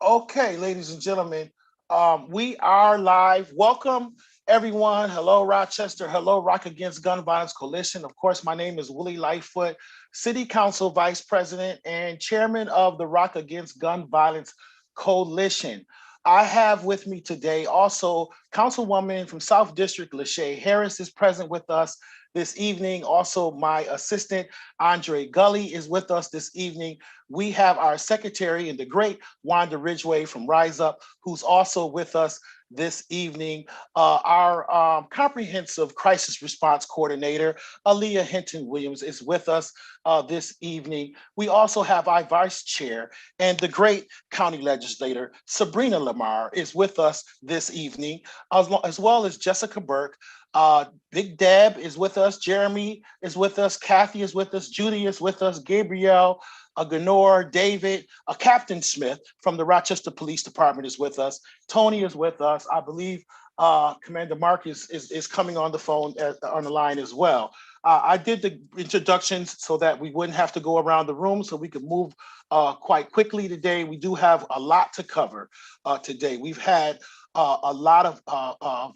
Okay, ladies and gentlemen, we are live. Welcome, everyone. Hello, Rochester. Hello, Rock Against Gun Violence Coalition. Of course, my name is Willie Lightfoot, City Council Vice President and Chairman of the Rock Against Gun Violence Coalition. I have with me today also Councilwoman from South District, Lachey Harris is present with us this evening. Also, my assistant, Andre Gully, is with us this evening. We have our secretary and the great Wanda Ridgway from Rise Up, who's also with us this evening. Our comprehensive crisis response coordinator, Aaliyah Hinton Williams, is with us this evening. We also have our vice chair and the great county legislator, Sabrina Lamar, is with us this evening, as well as Jessica Burke. Big Deb is with us. Jeremy is with us. Kathy is with us. Judy is with us. Gabrielle, Ganor, David, Captain Smith from the Rochester Police Department is with us. Tony is with us. I believe Commander Mark is coming on the phone on the line as well. I did the introductions so that we wouldn't have to go around the room, so we could move quite quickly today. We do have a lot to cover today. We've had a lot of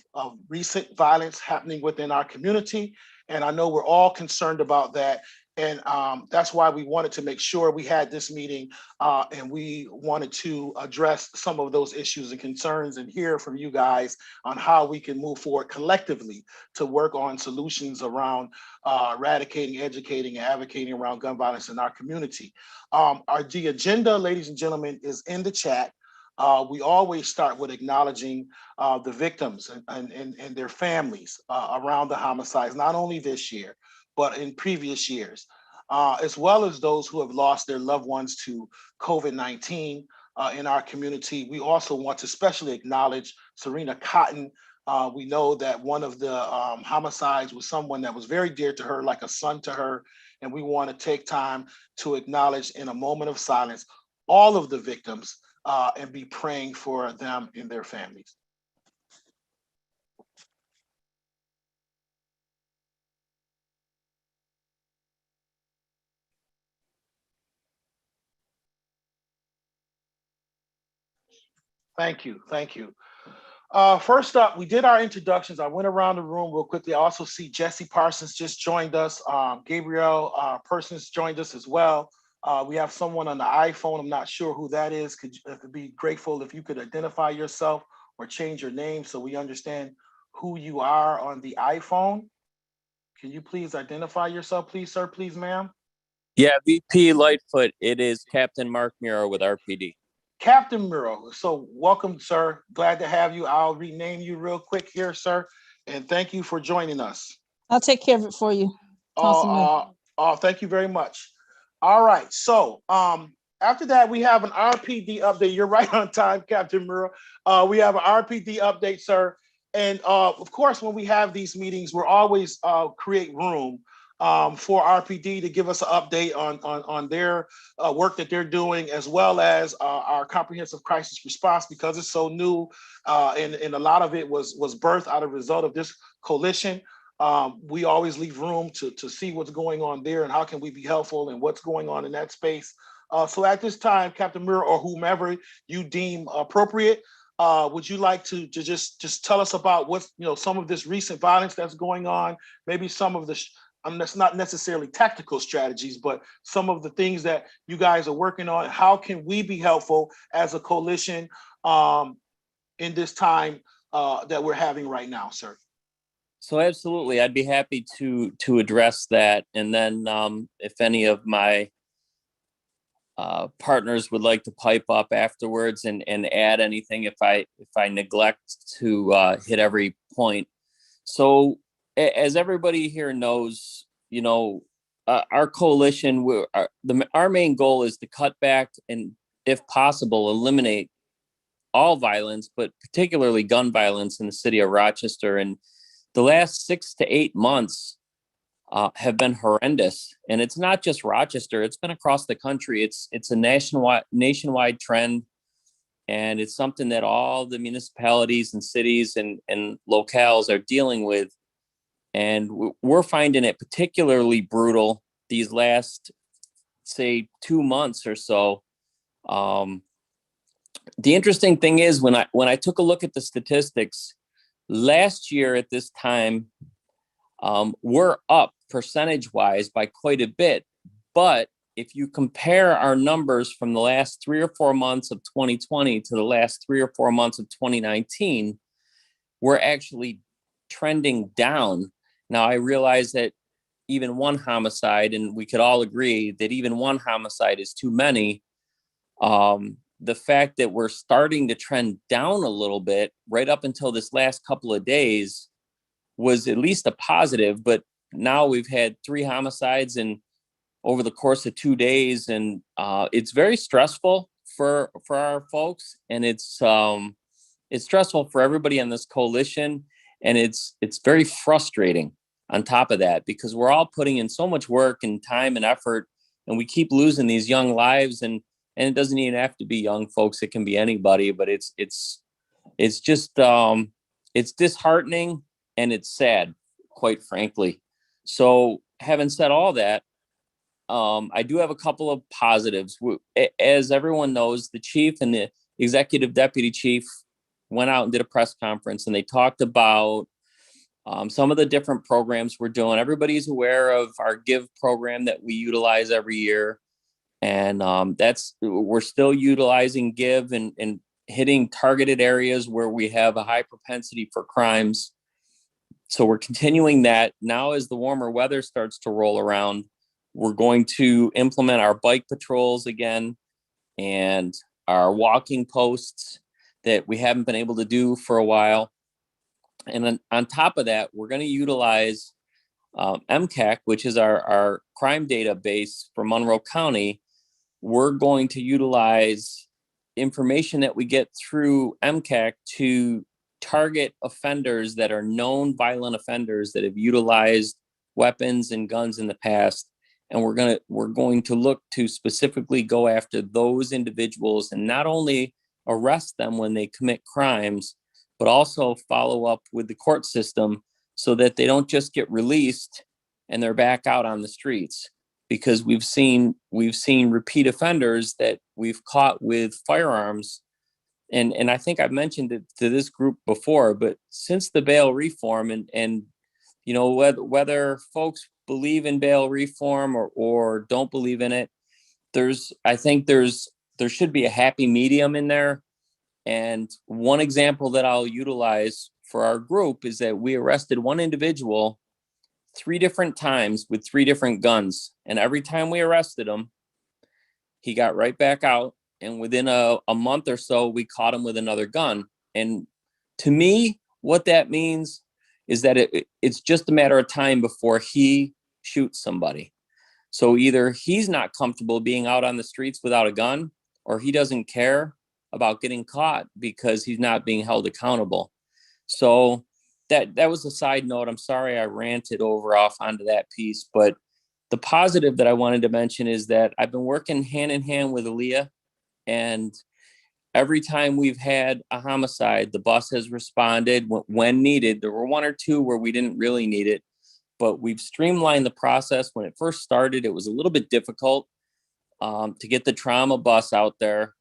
recent violence happening within our community, and I know we're all concerned about that. And that's why we wanted to make sure we had this meeting, and we wanted to address some of those issues and concerns and hear from you guys on how we can move forward collectively to work on solutions around eradicating, educating, and advocating around gun violence in our community. The agenda, ladies and gentlemen, is in the chat. We always start with acknowledging the victims and their families around the homicides, not only this year, but in previous years, as well as those who have lost their loved ones to COVID-19 in our community. We also want to especially acknowledge Serena Cotton. We know that one of the homicides was someone that was very dear to her, like a son to her, and we want to take time to acknowledge in a moment of silence all of the victims and be praying for them and their families. Thank you. Thank you. First up, we did our introductions. I went around the room real quickly. I also see Jesse Parsons just joined us. Gabriel Parsons joined us as well. We have someone on the iPhone. I'm not sure who that is. Could be grateful if you could identify yourself or change your name so we understand who you are on the iPhone. Can you please identify yourself, please, sir? Please, ma'am. Yeah, VP Lightfoot. It is Captain Mark Muro with RPD. Captain Muro. So welcome, sir. Glad to have you. I'll rename you real quick here, sir. And thank you for joining us. I'll take care of it for you. Thank you very much. All right. So after that, we have an RPD update. You're right on time, Captain Muro. We have an RPD update, sir. And of course, when we have these meetings, we're always create room for RPD to give us an update on their work that they're doing, as well as our comprehensive crisis response, because it's so new, and a lot of it was birthed out of result of this coalition. We always leave room to see what's going on there and how can we be helpful and what's going on in that space. So at this time, Captain Muir or whomever you deem appropriate, would you like to just tell us about what's some of this recent violence that's going on, maybe some of the that's not necessarily tactical strategies, but some of the things that you guys are working on. How can we be helpful as a coalition in this time that we're having right now, sir? So absolutely, I'd be happy to address that, and then if any of my partners would like to pipe up afterwards and add anything if I neglect to hit every point. So as everybody here knows, our coalition, our main goal is to cut back and, if possible, eliminate all violence, but particularly gun violence in the city of Rochester. And the last 6 to 8 months have been horrendous. And it's not just Rochester, it's been across the country. It's a nationwide trend. And it's something that all the municipalities and cities and locales are dealing with. And we're finding it particularly brutal these last, say, 2 months or so. The interesting thing is when I took a look at the statistics last year at this time, we're up percentage wise by quite a bit. But if you compare our numbers from the last 3 or 4 months of 2020 to the last 3 or 4 months of 2019, we're actually trending down. Now, I realize that even one homicide, and we could all agree that even one homicide is too many. The fact that we're starting to trend down a little bit right up until this last couple of days was at least a positive, but now we've had 3 homicides and over the course of 2 days, and it's very stressful for our folks, and it's stressful for everybody on this coalition, and it's very frustrating on top of that, because we're all putting in so much work and time and effort, and we keep losing these young lives, and it doesn't even have to be young folks, it can be anybody, but it's just it's disheartening and it's sad, quite frankly. So having said all that, I do have a couple of positives. As everyone knows, the chief and the executive deputy chief went out and did a press conference, and they talked about some of the different programs we're doing. Everybody's aware of our Give program that we utilize every year. And we're still utilizing Give and hitting targeted areas where we have a high propensity for crimes. So we're continuing that. Now, as the warmer weather starts to roll around, we're going to implement our bike patrols again and our walking posts that we haven't been able to do for a while. And on top of that, we're going to utilize MCAC, which is our crime database for Monroe County. We're going to utilize information that we get through MCAC to target offenders that are known violent offenders that have utilized weapons and guns in the past. And we're going to look to specifically go after those individuals and not only arrest them when they commit crimes, but also follow up with the court system so that they don't just get released and they're back out on the streets. Because we've seen repeat offenders that we've caught with firearms. And I think I've mentioned it to this group before, but since the bail reform and you know, whether folks believe in bail reform or don't believe in it, there should be a happy medium in there. And one example that I'll utilize for our group is that we arrested one individual 3 different times with 3 different guns. And every time we arrested him, he got right back out. And within a month or so, we caught him with another gun. And to me, what that means is that it's just a matter of time before he shoots somebody. So either he's not comfortable being out on the streets without a gun, or he doesn't care about getting caught because he's not being held accountable. So that was a side note. I'm sorry I ranted off onto that piece, but the positive that I wanted to mention is that I've been working hand in hand with Aaliyah, and every time we've had a homicide, the bus has responded when needed. There were 1 or 2 where we didn't really need it, but we've streamlined the process. When it first started, it was a little bit difficult to get the trauma bus out there.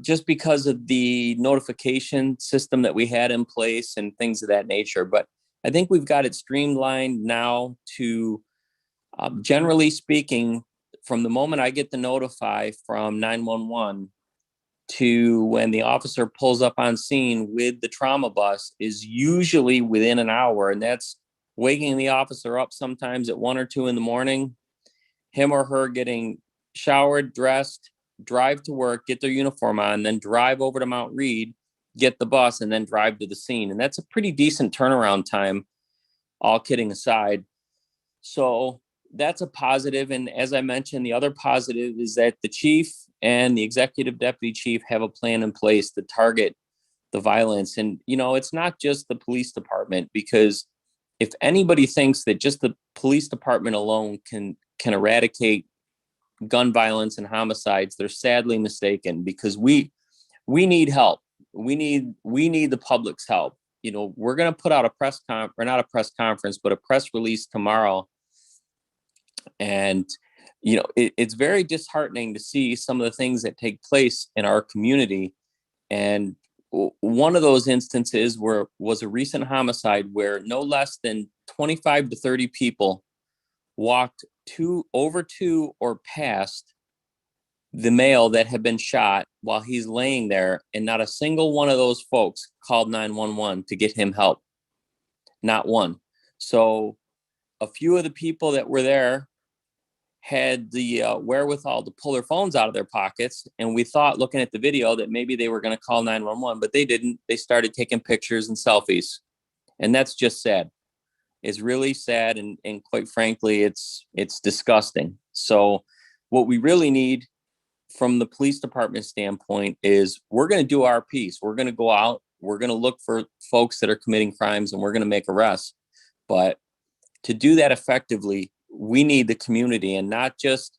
Just because of the notification system that we had in place and things of that nature. But I think we've got it streamlined now to, generally speaking, from the moment I get the notify from 911 to when the officer pulls up on scene with the trauma bus is usually within an hour. And that's waking the officer up sometimes at 1 or 2 in the morning, him or her getting showered, dressed, drive to work, get their uniform on, then drive over to Mount Reed, get the bus, and then drive to the scene. And that's a pretty decent turnaround time, all kidding aside. So that's a positive. And as I mentioned, the other positive is that the chief and the executive deputy chief have a plan in place to target the violence. And, you know, it's not just the police department, because if anybody thinks that just the police department alone can eradicate gun violence and homicides, they're sadly mistaken, because we need help. We need the public's help. You know, we're going to put out a press release tomorrow. And, you know, it's very disheartening to see some of the things that take place in our community. And one of those instances was a recent homicide where no less than 25 to 30 people walked over to or past the male that had been shot while he's laying there, and not a single one of those folks called 911 to get him help. Not one. So a few of the people that were there had the wherewithal to pull their phones out of their pockets, and we thought, looking at the video, that maybe they were going to call 911, but they didn't. They started taking pictures and selfies, and that's just sad. It's really sad, and quite frankly, it's disgusting. So what we really need from the police department standpoint is we're going to do our piece. We're going to go out, we're going to look for folks that are committing crimes, and we're going to make arrests. But to do that effectively, we need the community, and not just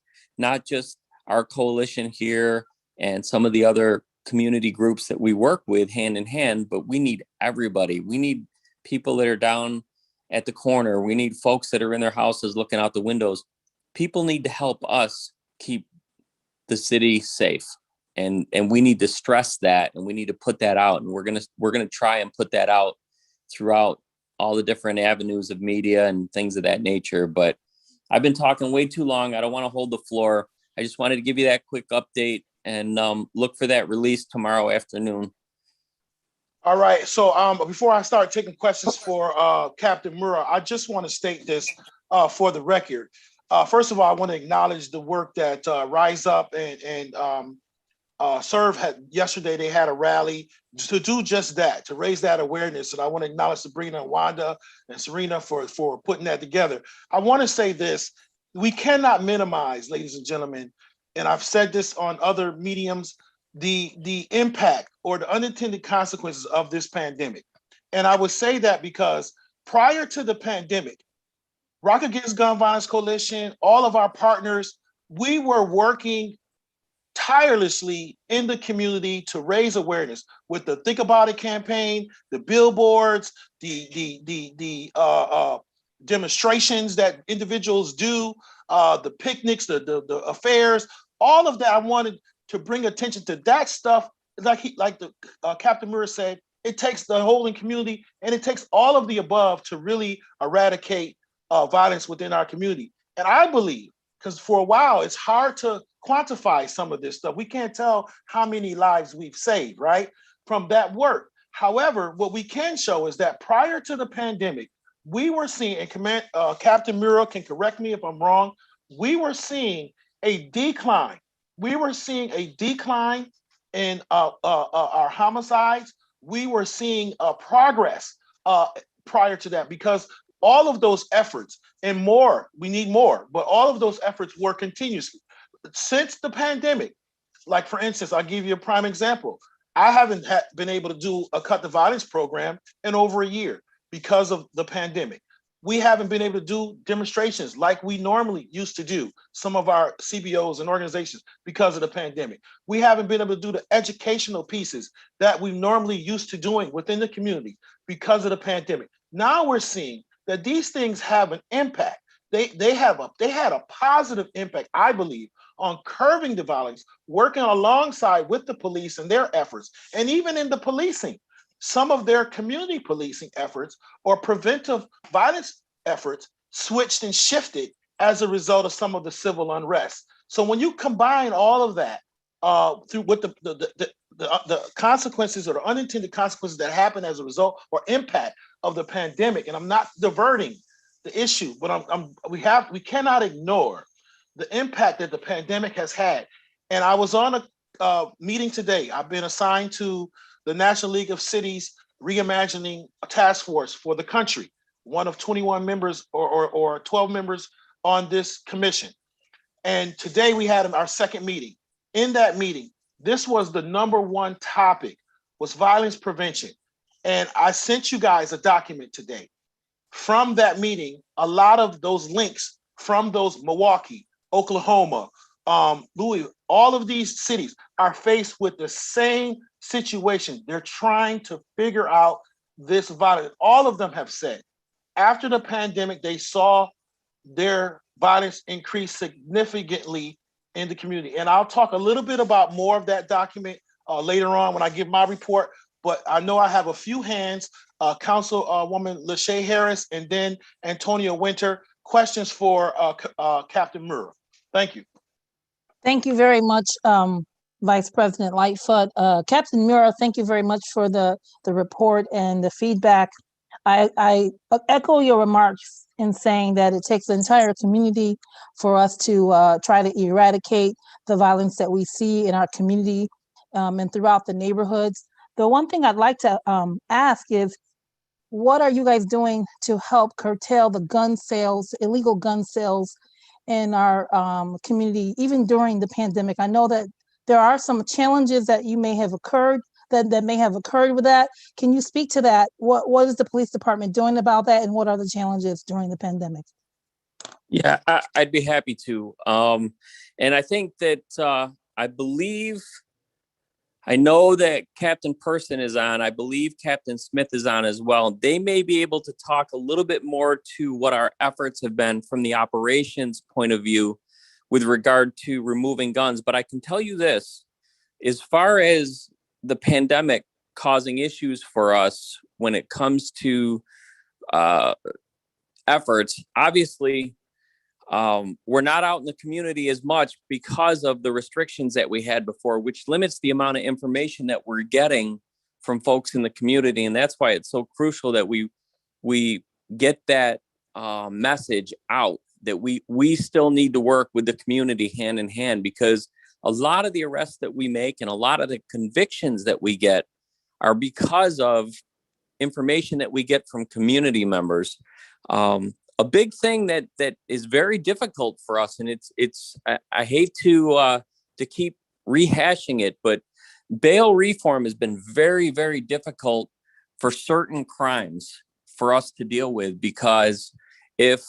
our coalition here and some of the other community groups that we work with hand in hand, but we need everybody. We need people that are down at the corner. We need folks that are in their houses looking out the windows. People need to help us keep the city safe, and we need to stress that, and we need to put that out, and we're gonna try and put that out throughout all the different avenues of media and things of that nature. But I've been talking way too long. I don't want to hold the floor. I just wanted to give you that quick update, and look for that release tomorrow afternoon. All right. So before I start taking questions for Captain Murrah, I just want to state this for the record. First of all, I want to acknowledge the work that Rise Up and Serve had yesterday. They had a rally to do just that, to raise that awareness. And I want to acknowledge Sabrina and Wanda and Serena for putting that together. I want to say this: we cannot minimize, ladies and gentlemen, and I've said this on other mediums, the impact or the unintended consequences of this pandemic. And I would say that because prior to the pandemic, Rock Against Gun Violence Coalition, all of our partners, we were working tirelessly in the community to raise awareness with the Think About It campaign, the billboards, the demonstrations that individuals do, the picnics, the affairs, all of that. I wanted to bring attention to that stuff. Like Captain Murrah said, it takes the whole community, and it takes all of the above to really eradicate violence within our community. And I believe, because for a while, it's hard to quantify some of this stuff. We can't tell how many lives we've saved, right, from that work. However, what we can show is that prior to the pandemic, we were seeing, and Captain Murrah can correct me if I'm wrong, we were seeing a decline. We were seeing a decline in our homicides. We were seeing progress prior to that, because all of those efforts and more, we need more, but all of those efforts were continuously. Since the pandemic, like for instance, I'll give you a prime example. I haven't been able to do a Cut the Violence program in over a year because of the pandemic. We haven't been able to do demonstrations like we normally used to do, some of our CBOs and organizations, because of the pandemic. We haven't been able to do the educational pieces that we normally used to doing within the community because of the pandemic. Now we're seeing that these things have an impact. They had a positive impact, I believe, on curbing the violence, working alongside with the police and their efforts, and even in the policing, some of their community policing efforts or preventive violence efforts switched and shifted as a result of some of the civil unrest. So when you combine all of that through with the consequences or the unintended consequences that happen as a result or impact of the pandemic, and I'm not diverting the issue, but we cannot ignore the impact that the pandemic has had. And I was on a meeting today. I've been assigned to the National League of Cities Reimagining Task Force for the country, one of 21 members or 12 members on this commission. And today we had our second meeting. In that meeting, this was the number one topic, was violence prevention. And I sent you guys a document today. From that meeting, a lot of those links from those Milwaukee, Oklahoma, Louisville, all of these cities are faced with the same situation. They're trying to figure out this violence. All of them have said after the pandemic, they saw their violence increase significantly in the community. And I'll talk a little bit about more of that document later on when I give my report. But I know I have a few hands, Councilwoman Lachey Harris and then Antonia Winter. Questions for Captain Murrah. Thank you. Thank you very much, Vice President Lightfoot. Captain Murrah, thank you very much for the report and the feedback. I echo your remarks in saying that it takes the entire community for us to try to eradicate the violence that we see in our community and throughout the neighborhoods. The one thing I'd like to ask is, what are you guys doing to help curtail the gun sales, illegal gun sales in our community, even during the pandemic? I know that there are some challenges that may have occurred with that. Can you speak to that? What is the police department doing about that, and what are the challenges during the pandemic? Yeah, I'd be happy to. And I think that I know that Captain Person is on. I believe Captain Smith is on as well. They may be able to talk a little bit more to what our efforts have been from the operations point of view with regard to removing guns. But I can tell you this, as far as the pandemic causing issues for us when it comes to efforts, obviously, we're not out in the community as much because of the restrictions that we had before, which limits the amount of information that we're getting from folks in the community. And that's why it's so crucial that we get that message out, that we still need to work with the community hand in hand, because a lot of the arrests that we make and a lot of the convictions that we get are because of information that we get from community members. A big thing that is very difficult for us, and I hate to keep rehashing it, but bail reform has been very, very difficult for certain crimes for us to deal with, because if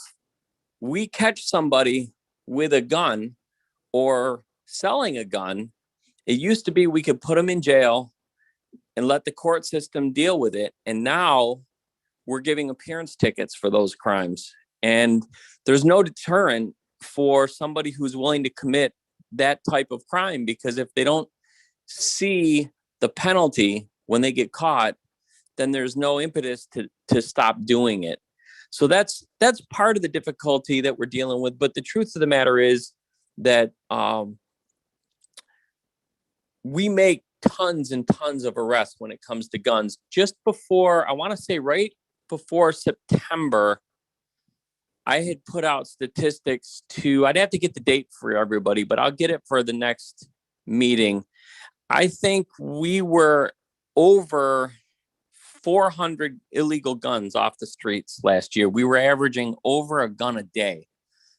we catch somebody with a gun or selling a gun, it used to be we could put them in jail and let the court system deal with it. And now we're giving appearance tickets for those crimes. And there's no deterrent for somebody who's willing to commit that type of crime, because if they don't see the penalty when they get caught, then there's no impetus to stop doing it. So that's part of the difficulty that we're dealing with. But the truth of the matter is that we make tons and tons of arrests when it comes to guns. Just before, I want to say right before September, I had put out statistics I'd have to get the date for everybody, but I'll get it for the next meeting. I think we were over 400 illegal guns off the streets last year. We were averaging over a gun a day.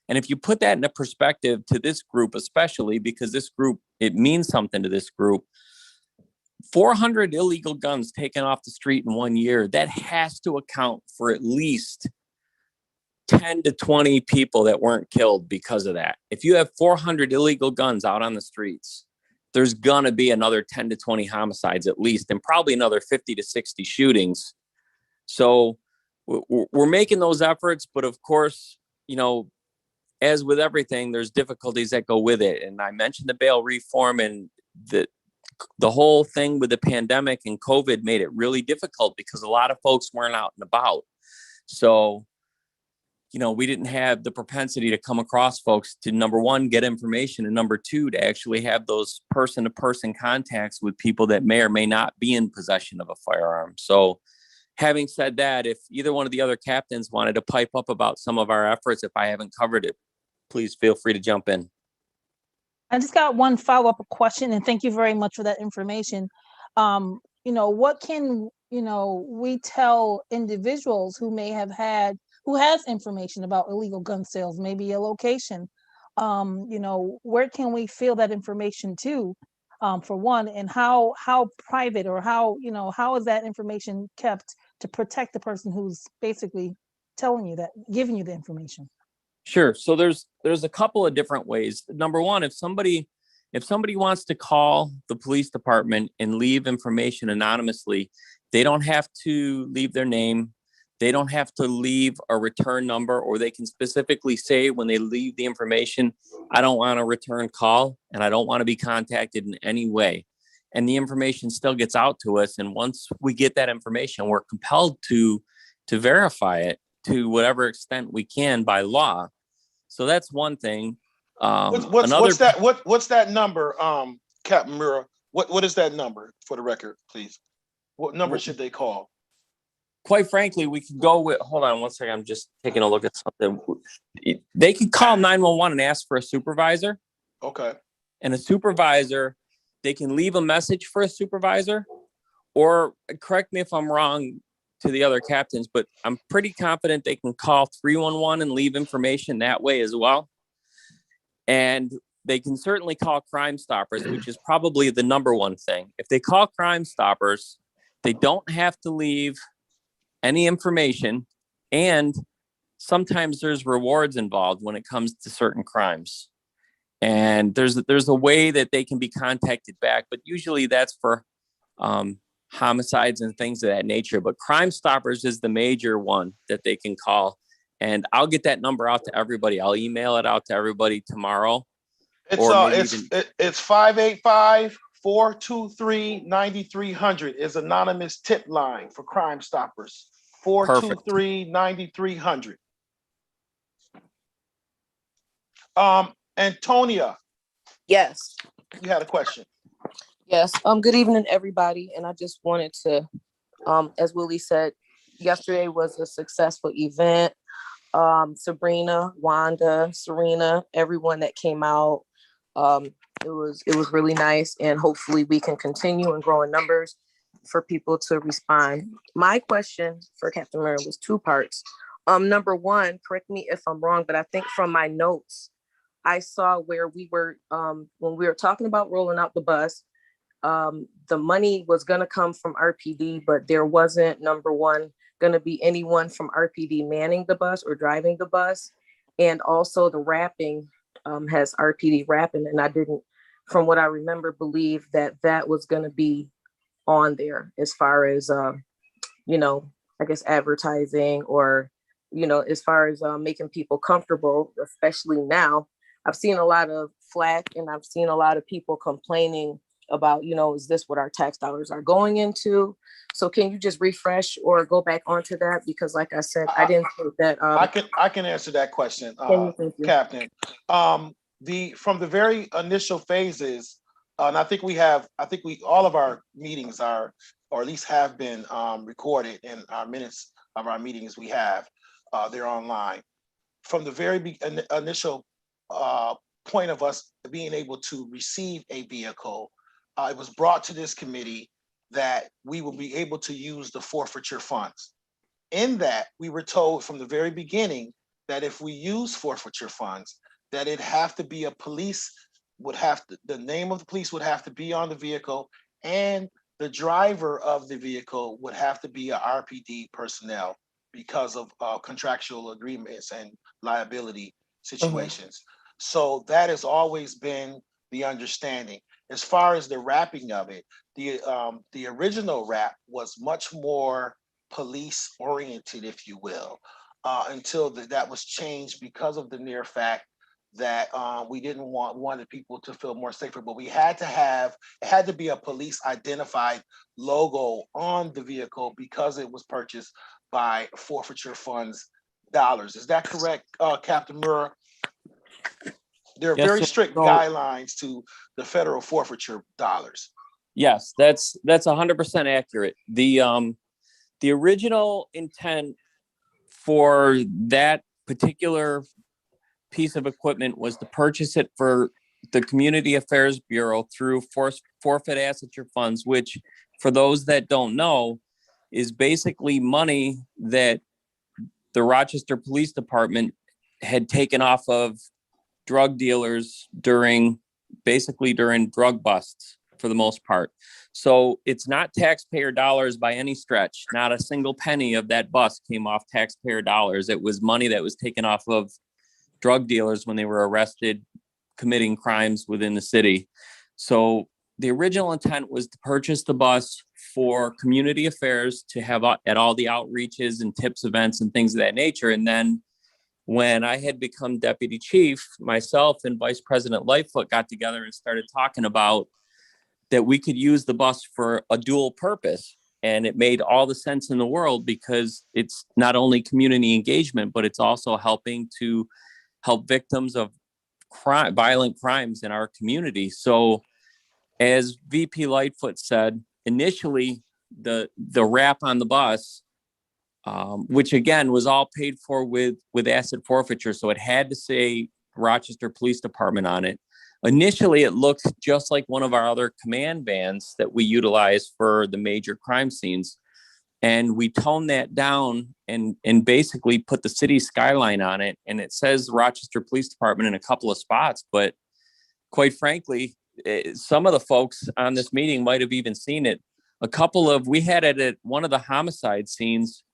And if you put that into perspective to this group, especially because this group, it means something to this group, 400 illegal guns taken off the street in 1 year, that has to account for at least 10 to 20 people that weren't killed because of that. If you have 400 illegal guns out on the streets, there's going to be another 10 to 20 homicides at least, and probably another 50 to 60 shootings. So we're making those efforts, but of course, as with everything, there's difficulties that go with it. And I mentioned the bail reform, and the whole thing with the pandemic and COVID made it really difficult because a lot of folks weren't out and about. So we didn't have the propensity to come across folks to, number one, get information, and number two, to actually have those person-to-person contacts with people that may or may not be in possession of a firearm. So having said that, if either one of the other captains wanted to pipe up about some of our efforts, if I haven't covered it, please feel free to jump in. I just got one follow-up question, and thank you very much for that information. What can, we tell individuals who may have who has information about illegal gun sales, maybe a location, where can we fill that information to, for one, and how private, or how is that information kept to protect the person who's basically telling you that, giving you the information? Sure. So there's a couple of different ways. Number one, if somebody wants to call the police department and leave information anonymously, they don't have to leave their name. They don't have to leave a return number, or they can specifically say when they leave the information, I don't want a return call and I don't want to be contacted in any way. and the information still gets out to us. And once we get that information, we're compelled to verify it to whatever extent we can by law. So that's one thing. What's that number, Captain Mura? What is that number for the record, please? What number should they call? Quite frankly, we could go with, hold on one second, I'm just taking a look at something. They could call 911 and ask for a supervisor. Okay. And a supervisor, they can leave a message for a supervisor, or correct me if I'm wrong to the other captains, but I'm pretty confident they can call 311 and leave information that way as well. And they can certainly call Crime Stoppers, which is probably the number one thing. If they call Crime Stoppers, they don't have to leave any information, and sometimes there's rewards involved when it comes to certain crimes. And there's a way that they can be contacted back, but usually that's for homicides and things of that nature. But Crime Stoppers is the major one that they can call. And I'll get that number out to everybody. I'll email it out to everybody tomorrow. It's 585-423-9300 is anonymous tip line for Crime Stoppers. 423-9300. Antonia. Yes. You had a question. Yes. Good evening, everybody. And I just wanted to, as Willie said, yesterday was a successful event. Sabrina, Wanda, Serena, everyone that came out. It was really nice, and hopefully we can continue and grow in numbers for people to respond. My question for Captain Murray was two parts. Number one, correct me if I'm wrong, but I think from my notes, I saw where we were, when we were talking about rolling out the bus, the money was going to come from RPD, but there wasn't, number one, going to be anyone from RPD manning the bus or driving the bus. And also the wrapping has RPD wrapping. And I didn't, from what I remember, believe that that was going to be on there as far as, you know, I guess advertising or, you know, as far as making people comfortable, especially now. I've seen a lot of flack and I've seen a lot of people complaining about, you know, is this what our tax dollars are going into? So can you just refresh or go back onto that? Because like I said, I didn't think that. I can answer that question, Captain. From the very initial phases, and I think all of our meetings are, or at least have been recorded in our minutes of our meetings we have, they're online. From the very initial point of us being able to receive a vehicle, it was brought to this committee that we will be able to use the forfeiture funds. In that, we were told from the very beginning that if we use forfeiture funds, that it have to be the name of the police would have to be on the vehicle, and the driver of the vehicle would have to be a RPD personnel because of contractual agreements and liability situations. So that has always been the understanding. As far as the wrapping of it, the original wrap was much more police oriented, if you will, until that was changed because of the near fact that we didn't wanted people to feel more safer, but it had to be a police identified logo on the vehicle because it was purchased by forfeiture funds dollars. Is that correct, Captain Murrah? There are very strict guidelines to the federal forfeiture dollars. Yes, that's 100% accurate. The original intent for that particular piece of equipment was to purchase it for the Community Affairs Bureau through forfeit asset funds, which, for those that don't know, is basically money that the Rochester Police Department had taken off of drug dealers during drug busts for the most part. So it's not taxpayer dollars by any stretch. Not a single penny of that bust came off taxpayer dollars. It was money that was taken off of drug dealers when they were arrested committing crimes within the city. So the original intent was to purchase the bus for community affairs to have at all the outreaches and tips events and things of that nature. And then when I had become deputy chief, myself and Vice President Lightfoot got together and started talking about that we could use the bus for a dual purpose. And it made all the sense in the world because it's not only community engagement, but it's also helping to help victims of violent crimes in our community. So as VP Lightfoot said, initially the wrap on the bus, which again was all paid for with asset forfeiture. So it had to say Rochester Police Department on it. Initially, it looked just like one of our other command vans that we utilize for the major crime scenes. And we toned that down and basically put the city skyline on it. And it says Rochester Police Department in a couple of spots. But quite frankly, some of the folks on this meeting might have even seen it. We had it at one of the homicide scenes,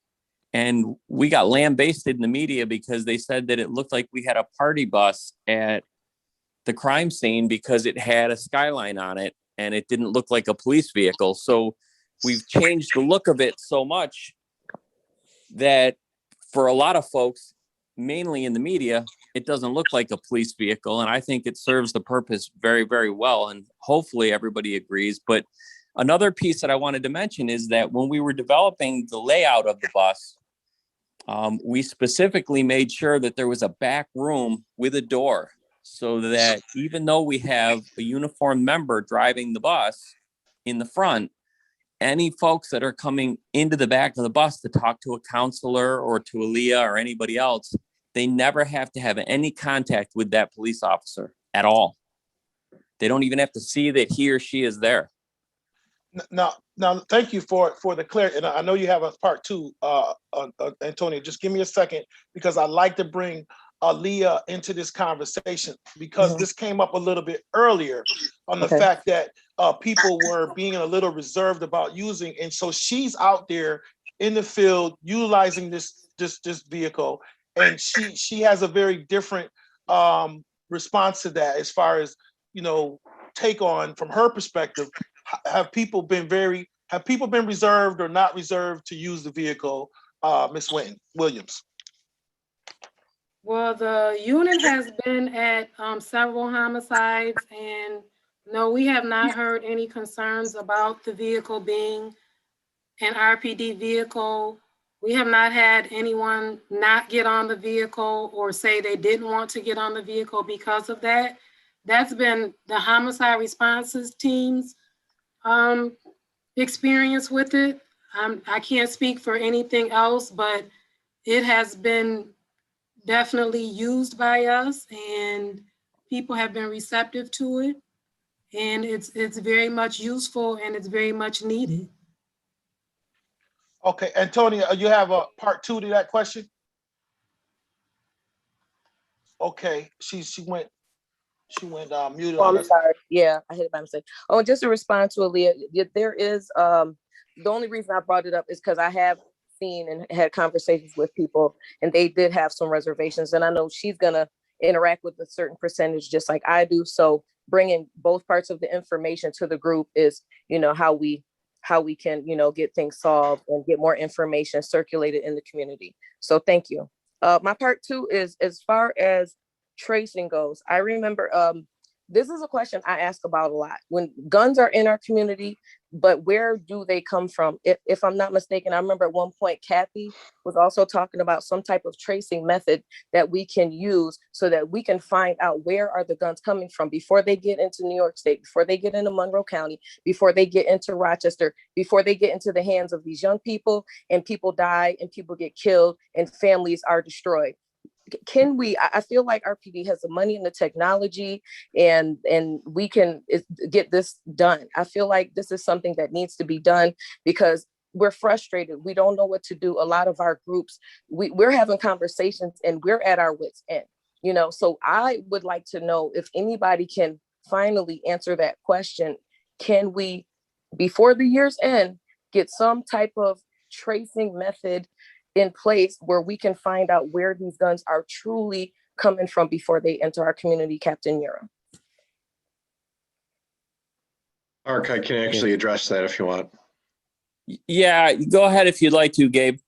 and we got lambasted in the media because they said that it looked like we had a party bus at the crime scene because it had a skyline on it and it didn't look like a police vehicle. So we've changed the look of it so much that for a lot of folks, mainly in the media, it doesn't look like a police vehicle. And I think it serves the purpose very, very well. And hopefully everybody agrees. But another piece that I wanted to mention is that when we were developing the layout of the bus, we specifically made sure that there was a back room with a door, so that even though we have a uniformed member driving the bus in the front, any folks that are coming into the back of the bus to talk to a counselor or to Aaliyah or anybody else, they never have to have any contact with that police officer at all. They don't even have to see that he or she is there. Now, thank you for the clarity. And I know you have a part two, Antonio. Just give me a second, because I like to bring Aaliyah into this conversation, because this came up a little bit earlier on the fact that people were being a little reserved about using. And so she's out there in the field utilizing this vehicle, and she has a very different response to that as far as, take on from her perspective. Have people been reserved or not reserved to use the vehicle, Ms. Williams? Well, the unit has been at several homicides, and no, we have not heard any concerns about the vehicle being an RPD vehicle. We have not had anyone not get on the vehicle or say they didn't want to get on the vehicle because of that. That's been the homicide responses team's experience with it. I can't speak for anything else, but it has been definitely used by us, and people have been receptive to it, and it's very much useful and it's very much needed. Okay, Antonia, you have a part two to that question? Okay, she went muted. Oh, I'm sorry. Yeah, I hit it by mistake. Oh, just to respond to Aaliyah, there is the only reason I brought it up is because I have seen and had conversations with people, and they did have some reservations, and I know she's gonna interact with a certain percentage just like I do. So bringing both parts of the information to the group is, how we can, get things solved and get more information circulated in the community. So thank you. My part two is, as far as tracing goes, I remember this is a question I ask about a lot. When guns are in our community, but where do they come from? If I'm not mistaken, I remember at one point, Kathy was also talking about some type of tracing method that we can use so that we can find out where are the guns coming from before they get into New York State, before they get into Monroe County, before they get into Rochester, before they get into the hands of these young people, and people die and people get killed and families are destroyed. I feel like RPD has the money and the technology, and we can get this done. I feel like this is something that needs to be done because we're frustrated. We don't know what to do. A lot of our groups, we're having conversations and we're at our wits' end, so I would like to know if anybody can finally answer that question. Can we, before the year's end, get some type of tracing method in place where we can find out where these guns are truly coming from before they enter our community, Captain Mura? Mark, I can actually address that if you want. Yeah, go ahead if you'd like to, Gabe.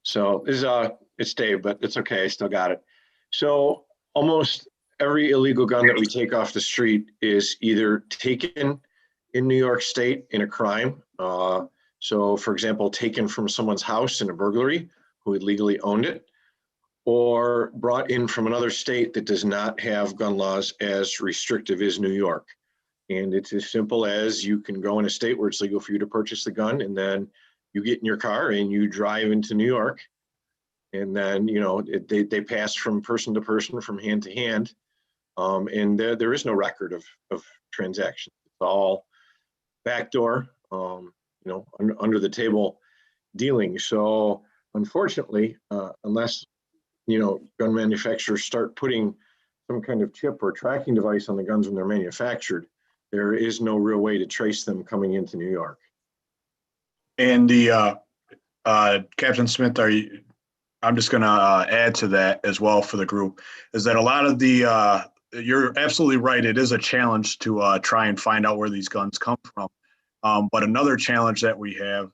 So it's Dave, but it's okay. I still got it. So almost every illegal gun that we take off the street is either taken in New York State in a crime. So for example, taken from someone's house in a burglary who had legally owned it, or brought in from another state that does not have gun laws as restrictive as New York. And it's as simple as you can go in a state where it's legal for you to purchase the gun, and then you get in your car and you drive into New York. And then, they pass from person to person, from hand to hand. And there is no record of transactions. It's all backdoor, under the table dealing. So unfortunately, unless, gun manufacturers start putting some kind of chip or tracking device on the guns when they're manufactured, there is no real way to trace them coming into New York. And Captain Smith, I'm just going to add to that as well for the group, is that a lot of you're absolutely right. It is a challenge to try and find out where these guns come from. But another challenge that we have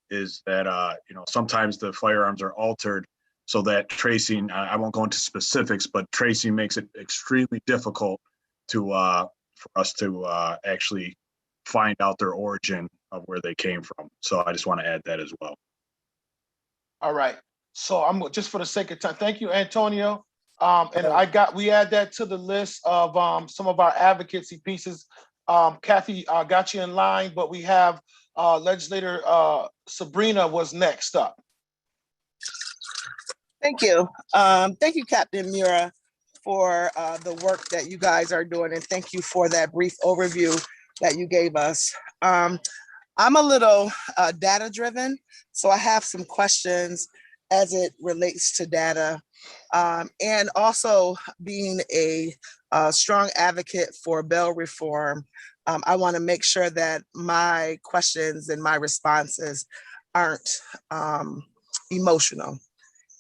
is that, sometimes the firearms are altered so that tracing, I won't go into specifics, but tracing makes it extremely difficult for us to actually find out their origin of where they came from. So I just want to add that as well. All right. So I'm just, for the sake of time, thank you, Antonio. And we add that to the list of some of our advocacy pieces. Kathy got you in line, but we have legislator Sabrina was next up. Thank you. Thank you, Captain Mura, for the work that you guys are doing. And thank you for that brief overview that you gave us. I'm a little data driven, so I have some questions as it relates to data. And also, being a strong advocate for bail reform, I want to make sure that my questions and my responses aren't emotional.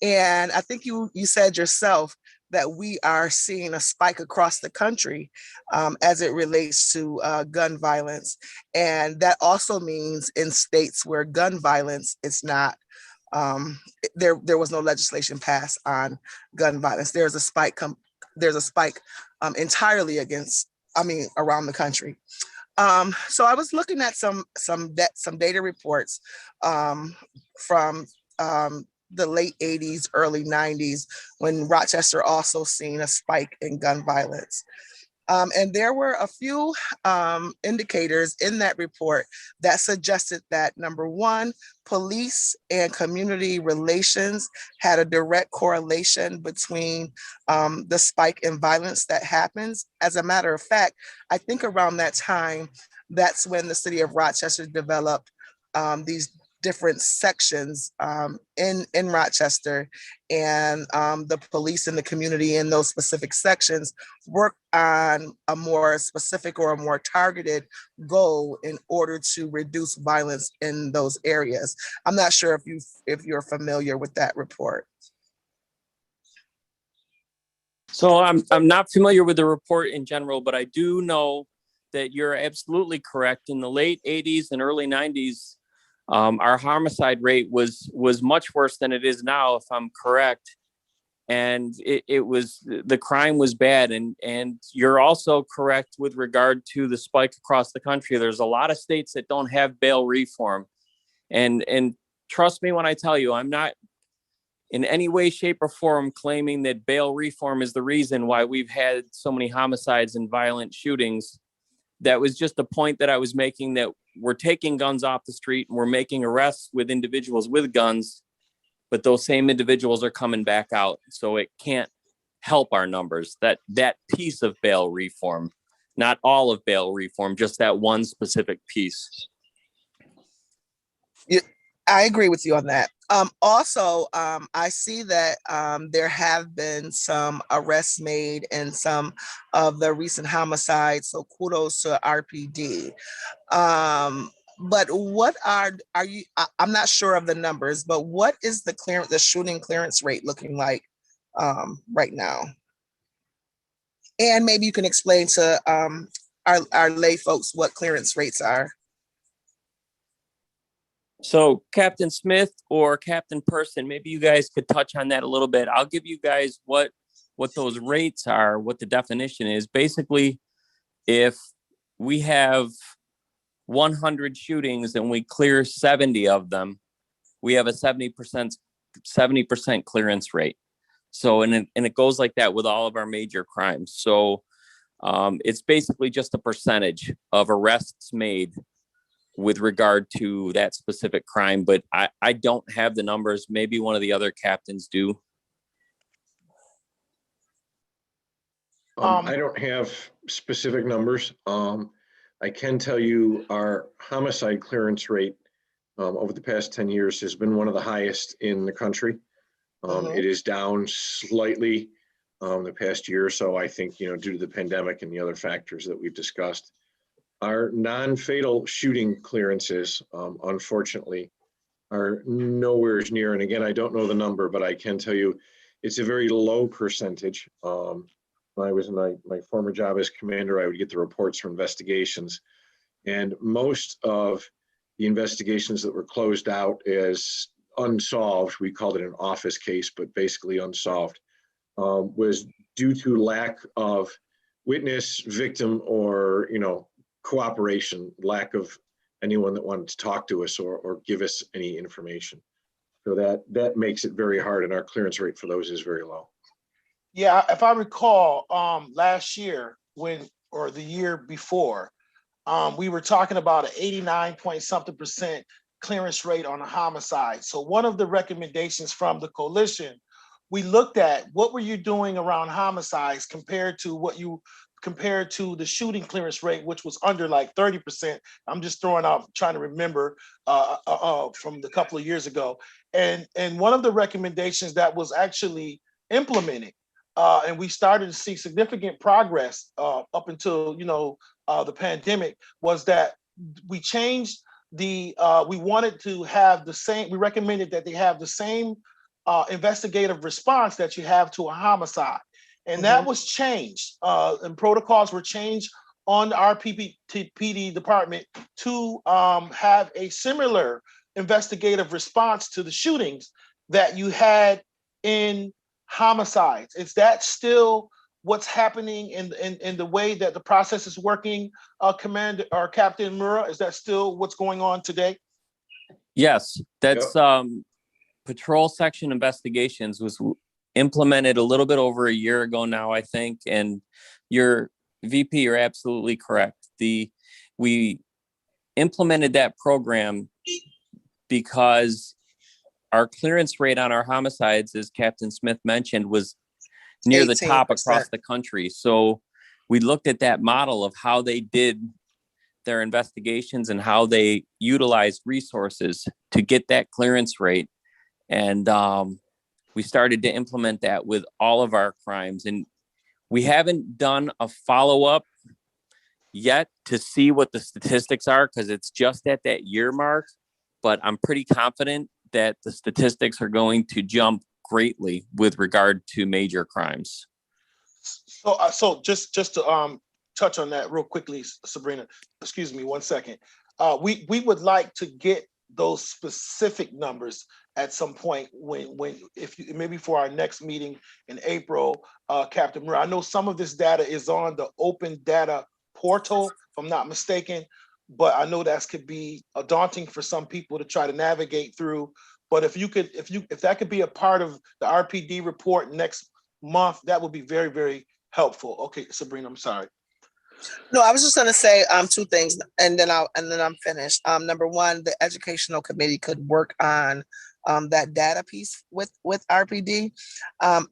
And I think you said yourself that we are seeing a spike across the country as it relates to gun violence. And that also means in states where gun violence is not, there was no legislation passed on gun violence. There's a spike entirely around the country. So I was looking at some data reports from the late 80s, early 90s, when Rochester also seen a spike in gun violence. And there were a few indicators in that report that suggested that, number one, police and community relations had a direct correlation between the spike in violence that happens. As a matter of fact, I think around that time, that's when the city of Rochester developed these different sections in Rochester, and the police and the community in those specific sections work on a more specific or a more targeted goal in order to reduce violence in those areas. I'm not sure if you're familiar with that report. So I'm not familiar with the report in general, but I do know that you're absolutely correct. In the late 80s and early 90s, our homicide rate was much worse than it is now, if I'm correct. And the crime was bad. And you're also correct with regard to the spike across the country. There's a lot of states that don't have bail reform. And trust me when I tell you, I'm not in any way, shape, or form claiming that bail reform is the reason why we've had so many homicides and violent shootings. That was just the point that I was making, that we're taking guns off the street and we're making arrests with individuals with guns, but those same individuals are coming back out. So it can't help our numbers. That piece of bail reform, not all of bail reform, just that one specific piece. I agree with you on that. Also, I see that there have been some arrests made in some of the recent homicides, so kudos to RPD. But what are you, I'm not sure of the numbers, but what is the shooting clearance rate looking like right now? And maybe you can explain to our lay folks what clearance rates are. So Captain Smith or Captain Person, maybe you guys could touch on that a little bit. I'll give you guys what those rates are, what the definition is. Basically, if we have 100 shootings and we clear 70 of them, we have a 70% clearance rate. So, and it goes like that with all of our major crimes. So it's basically just a percentage of arrests made with regard to that specific crime, but I don't have the numbers. Maybe one of the other captains do. I don't have specific numbers. I can tell you our homicide clearance rate over the past 10 years has been one of the highest in the country. It is down slightly the past year or so, I think, due to the pandemic and the other factors that we've discussed. Our non-fatal shooting clearances, unfortunately, are nowhere near. And again, I don't know the number, but I can tell you it's a very low percentage. When I was in my former job as commander, I would get the reports from investigations. And most of the investigations that were closed out as unsolved, we called it an office case, but basically unsolved, was due to lack of witness, victim, or cooperation, lack of anyone that wanted to talk to us or give us any information. So that makes it very hard, and our clearance rate for those is very low. Yeah, if I recall, last year or the year before, we were talking about an 89 point something percent clearance rate on a homicide. So one of the recommendations from the coalition, we looked at what were you doing around homicides compared to the shooting clearance rate, which was under like 30%. I'm just trying to remember from the couple of years ago. And one of the recommendations that was actually implemented, and we started to see significant progress up until the pandemic, was that we changed we wanted to have the same. We recommended that they have the same investigative response that you have to a homicide, and that was changed. And protocols were changed on the RPD department to have a similar investigative response to the shootings that you had in homicides. Is that still what's happening in the way that the process is working, Commander or Captain Mura? Is that still what's going on today? Yes, that's patrol section investigations was implemented a little bit over a year ago now, I think. And your VP, you're absolutely correct. We implemented that program because our clearance rate on our homicides, as Captain Smith mentioned, was near the top across the country. So we looked at that model of how they did their investigations and how they utilized resources to get that clearance rate. And we started to implement that with all of our crimes. And we haven't done a follow-up yet to see what the statistics are, because it's just at that year mark. But I'm pretty confident that the statistics are going to jump greatly with regard to major crimes. So just to touch on that real quickly, Sabrina, excuse me 1 second. We would like to get those specific numbers at some point maybe for our next meeting in April, Captain Murray. I know some of this data is on the open data portal, if I'm not mistaken, but I know that could be daunting for some people to try to navigate through. But if that could be a part of the RPD report next month, that would be very, very helpful. Okay, Sabrina, I'm sorry. No, I was just going to say two things, and then I'm finished. Number one, the educational committee could work on that data piece with RPD. I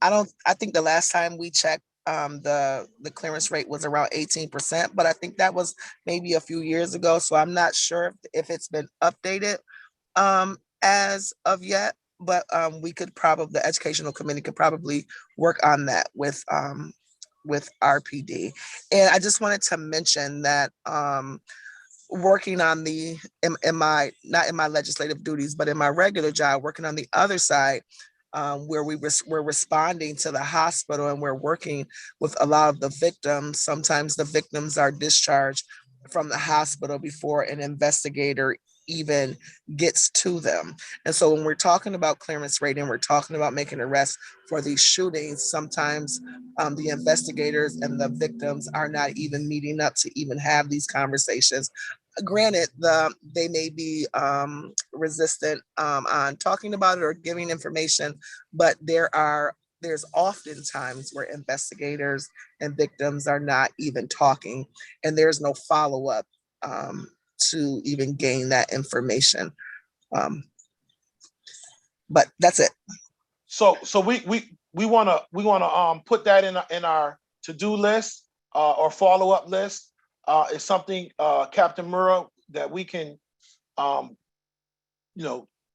think the last time we checked, the clearance rate was around 18%, but I think that was maybe a few years ago. So I'm not sure if it's been updated as of yet, but the educational committee could probably work on that with RPD. And I just wanted to mention that working on not in my legislative duties, but in my regular job, working on the other side, where we're responding to the hospital, and we're working with a lot of the victims. Sometimes the victims are discharged from the hospital before an investigator even gets to them. And so when we're talking about clearance rate and we're talking about making arrests for these shootings, sometimes the investigators and the victims are not even meeting up to even have these conversations. Granted, they may be resistant on talking about it or giving information, but there's often times where investigators and victims are not even talking, and there's no follow-up to even gain that information. But that's it. So we want to put that in our to-do list or follow-up list. It's something, Captain Murrah, that we can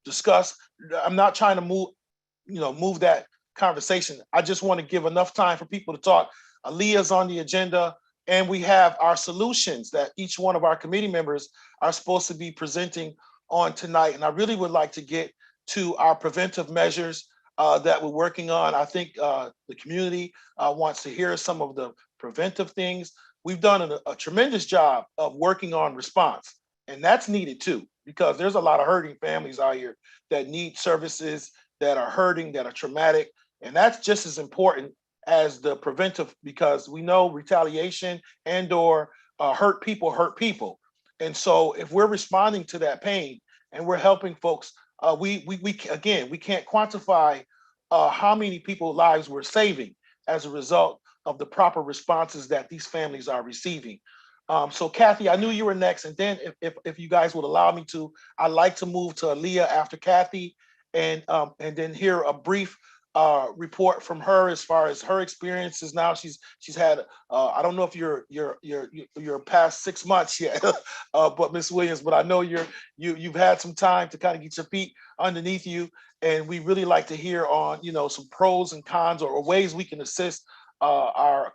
discuss. I'm not trying to move that conversation. I just want to give enough time for people to talk. Aaliyah's on the agenda, and we have our solutions that each one of our committee members are supposed to be presenting on tonight. And I really would like to get to our preventive measures that we're working on. I think the community wants to hear some of the preventive things. We've done a tremendous job of working on response, and that's needed too, because there's a lot of hurting families out here that need services, that are hurting, that are traumatic, and that's just as important as the preventive, because we know retaliation and or hurt people. And so if we're responding to that pain and we're helping folks, we can't quantify how many people's lives we're saving as a result of the proper responses that these families are receiving. So Kathy, I knew you were next, and then if you guys would allow me to, I'd like to move to Aaliyah after Kathy, and then hear a brief report from her as far as her experiences. Now she's had I don't know if you're past 6 months yet, but Ms. Williams, but I know you've had some time to kind of get your feet underneath you, and we really like to hear on some pros and cons or ways we can assist our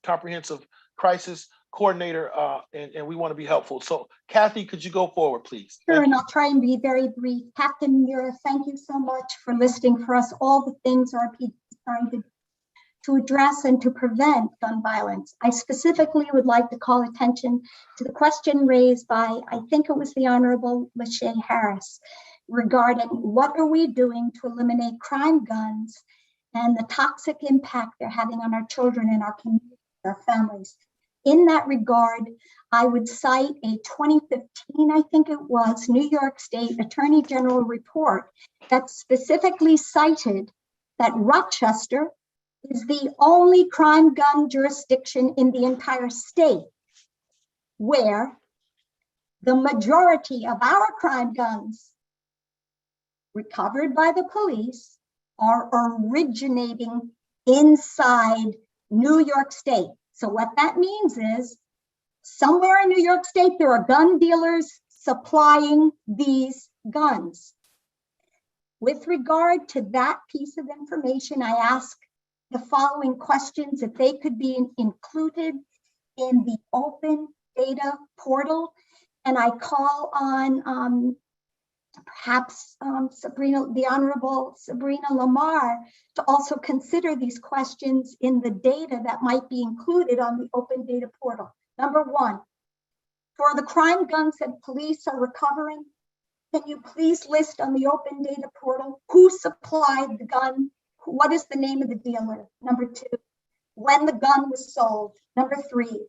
comprehensive crisis coordinator, and we want to be helpful. So Kathy, could you go forward, please? Sure, and I'll try and be very brief. Captain Murrah, thank you so much for listing for us all the things RPD is trying to address and to prevent gun violence. I specifically would like to call attention to the question raised by, I think it was the Honorable Lachey Harris, regarding what are we doing to eliminate crime guns and the toxic impact they're having on our children and our communities, our families. In that regard, I would cite a 2015, I think it was, New York State Attorney General report that specifically cited that Rochester is the only crime gun jurisdiction in the entire state where the majority of our crime guns recovered by the police are originating inside New York State. So what that means is somewhere in New York State, there are gun dealers supplying these guns. With regard to that piece of information, I ask the following questions, if they could be included in the open data portal. And I call on perhaps the Honorable Sabrina Lamar to also consider these questions in the data that might be included on the open data portal. Number one, for the crime guns that police are recovering, can you please list on the open data portal who supplied the gun? What is the name of the dealer? Number two, when the gun was sold. Number three,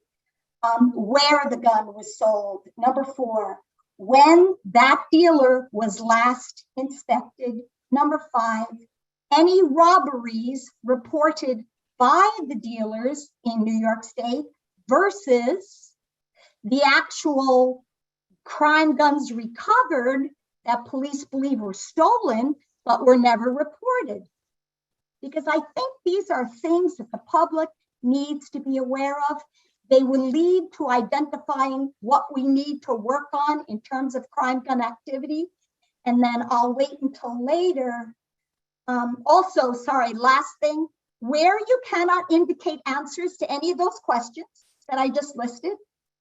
where the gun was sold. Number four, when that dealer was last inspected. Number five, any robberies reported by the dealers in New York State versus the actual crime guns recovered that police believe were stolen but were never reported. Because I think these are things that the public needs to be aware of. They will lead to identifying what we need to work on in terms of crime gun activity. And then I'll wait until later. Also, sorry, last thing, where you cannot indicate answers to any of those questions that I just listed,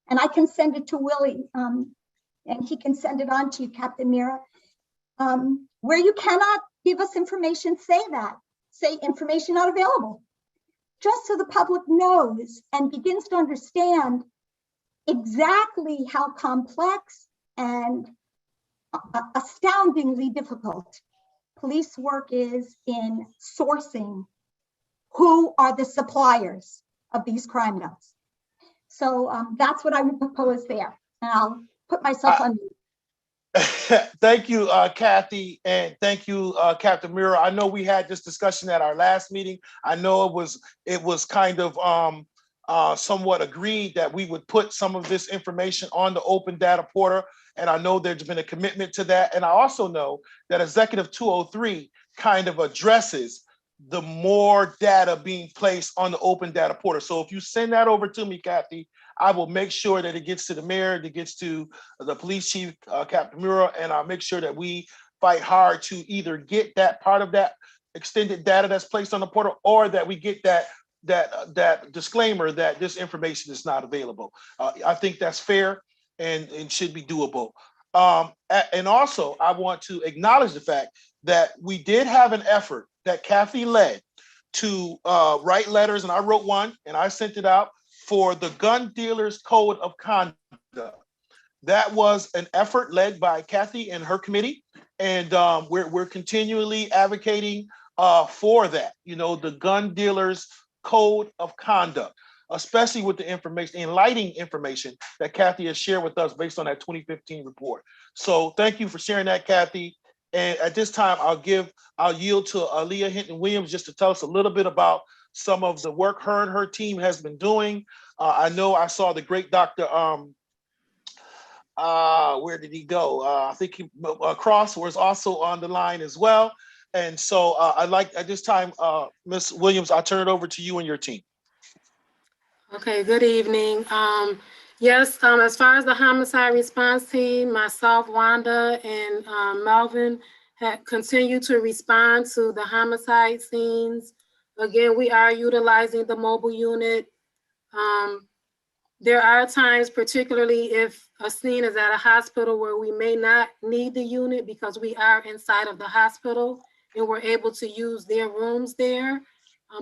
and I can send it to Willie, and he can send it on to you, Captain Murrah. Where you cannot give us information, say that. Say information not available. Just so the public knows and begins to understand exactly how complex and astoundingly difficult police work is in sourcing who are the suppliers of these crime notes. So that's what I would propose there. And I'll put myself on mute. Thank you, Kathy, and thank you, Captain Mira. I know we had this discussion at our last meeting. I know it was kind of somewhat agreed that we would put some of this information on the open data portal, and I know there's been a commitment to that. And I also know that Executive 203 kind of addresses the more data being placed on the open data portal. So if you send that over to me, Kathy, I will make sure that it gets to the mayor, that it gets to the police chief, Captain Mura, and I'll make sure that we fight hard to either get that part of that extended data that's placed on the portal, or that we get that disclaimer that this information is not available. I think that's fair and should be doable. And also, I want to acknowledge the fact that we did have an effort that Kathy led to write letters, and I wrote one and I sent it out for the Gun Dealers Code of Conduct. That was an effort led by Kathy and her committee, and we're continually advocating for that. You know, the Gun Dealers Code of Conduct, especially with the information, enlightening information that Kathy has shared with us based on that 2015 report. So thank you for sharing that, Kathy. And at this time, I'll yield to Aaliyah Hinton Williams just to tell us a little bit about some of the work her and her team has been doing. I know I saw the great Dr. Where did he go? I think Cross was also on the line as well. And so I'd like at this time, Ms. Williams, I'll turn it over to you and your team. Okay, good evening. Yes, as far as the homicide response team, myself, Wanda, and Melvin have continued to respond to the homicide scenes. Again, we are utilizing the mobile unit. There are times, particularly if a scene is at a hospital, where we may not need the unit because we are inside of the hospital and we're able to use their rooms there.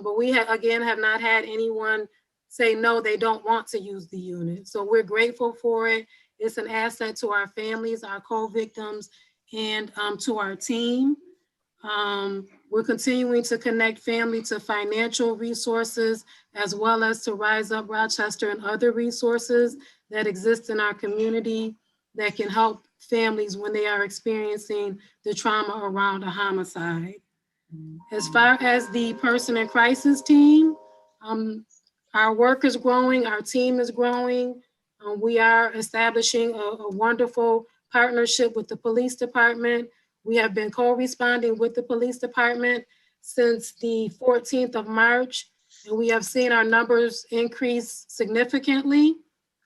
But we have not had anyone say no, they don't want to use the unit. So we're grateful for it. It's an asset to our families, our co-victims, and to our team. We're continuing to connect family to financial resources, as well as to Rise Up Rochester and other resources that exist in our community that can help families when they are experiencing the trauma around a homicide. As far as the person in crisis team, our work is growing, our team is growing. We are establishing a wonderful partnership with the police department. We have been co-responding with the police department since the 14th of March, and we have seen our numbers increase significantly.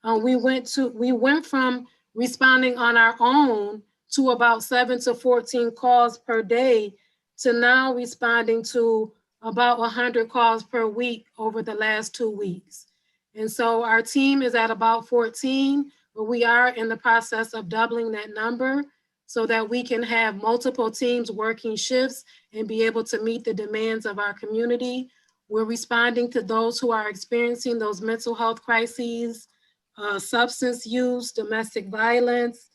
We went from responding on our own to about 7 to 14 calls per day to now responding to about 100 calls per week over the last 2 weeks. And so our team is at about 14, but we are in the process of doubling that number so that we can have multiple teams working shifts and be able to meet the demands of our community. We're responding to those who are experiencing those mental health crises, substance use, domestic violence,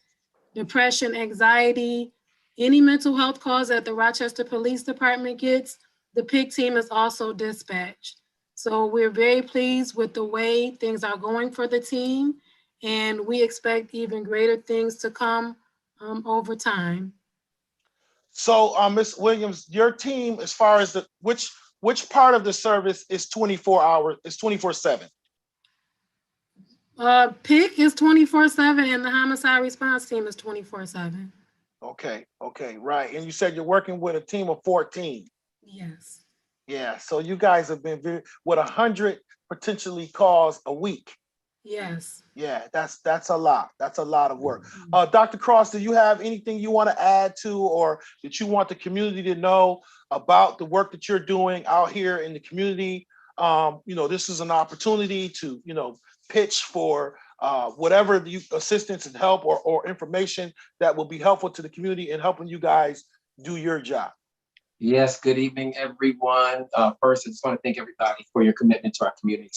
depression, anxiety, any mental health calls that the Rochester Police Department gets, the PIC team is also dispatched. So we're very pleased with the way things are going for the team, and we expect even greater things to come over time. So, Ms. Williams, your team, as far as which part of the service is 24 hours, is 24/7? PIC is 24/7 and the homicide response team is 24/7. Okay, right. And you said you're working with a team of 14. Yes. Yeah, so you guys have been with 100 potentially calls a week. Yes. Yeah, that's a lot. That's a lot of work. Dr. Cross, do you have anything you want to add to, or that you want the community to know about the work that you're doing out here in the community? This is an opportunity to, pitch for whatever the assistance and help or information that will be helpful to the community in helping you guys do your job. Yes, good evening, everyone. First, I just want to thank everybody for your commitment to our community,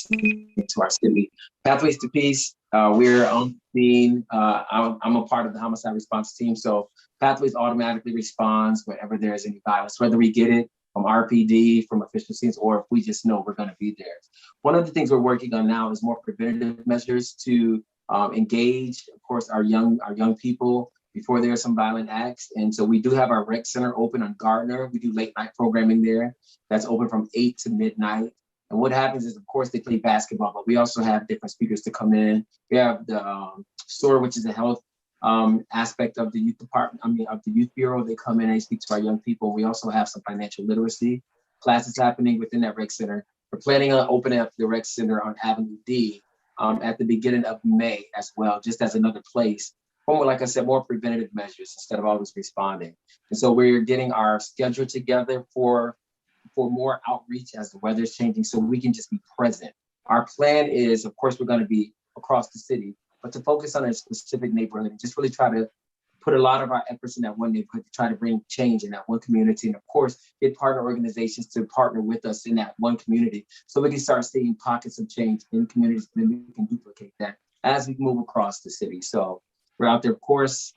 to our city. Pathways to Peace We're on scene. I'm a part of the homicide response team, so Pathways automatically responds whenever there's any violence, whether we get it from RPD, from official scenes, or if we just know we're going to be there. One of the things we're working on now is more preventative measures to engage, of course, our young people before there are some violent acts. And so we do have our rec center open on Gardner. We do late night programming there. That's open from 8 to midnight. And what happens is, of course, they play basketball, but we also have different speakers to come in. We have the SOAR, which is the health aspect of the youth department, of the youth bureau. They come in and speak to our young people. We also have some financial literacy classes happening within that rec center. We're planning on opening up the rec center on Avenue D at the beginning of May as well, just as another place for more, like I said, more preventative measures instead of always responding. And so we're getting our schedule together for more outreach as the weather is changing, so we can just be present. Our plan is, of course, we're going to be across the city, but to focus on a specific neighborhood and just really try to put a lot of our efforts in that one neighborhood to try to bring change in that one community. And of course, get partner organizations to partner with us in that one community so we can start seeing pockets of change in communities, and then we can duplicate that as we move across the city. So we're out there, of course,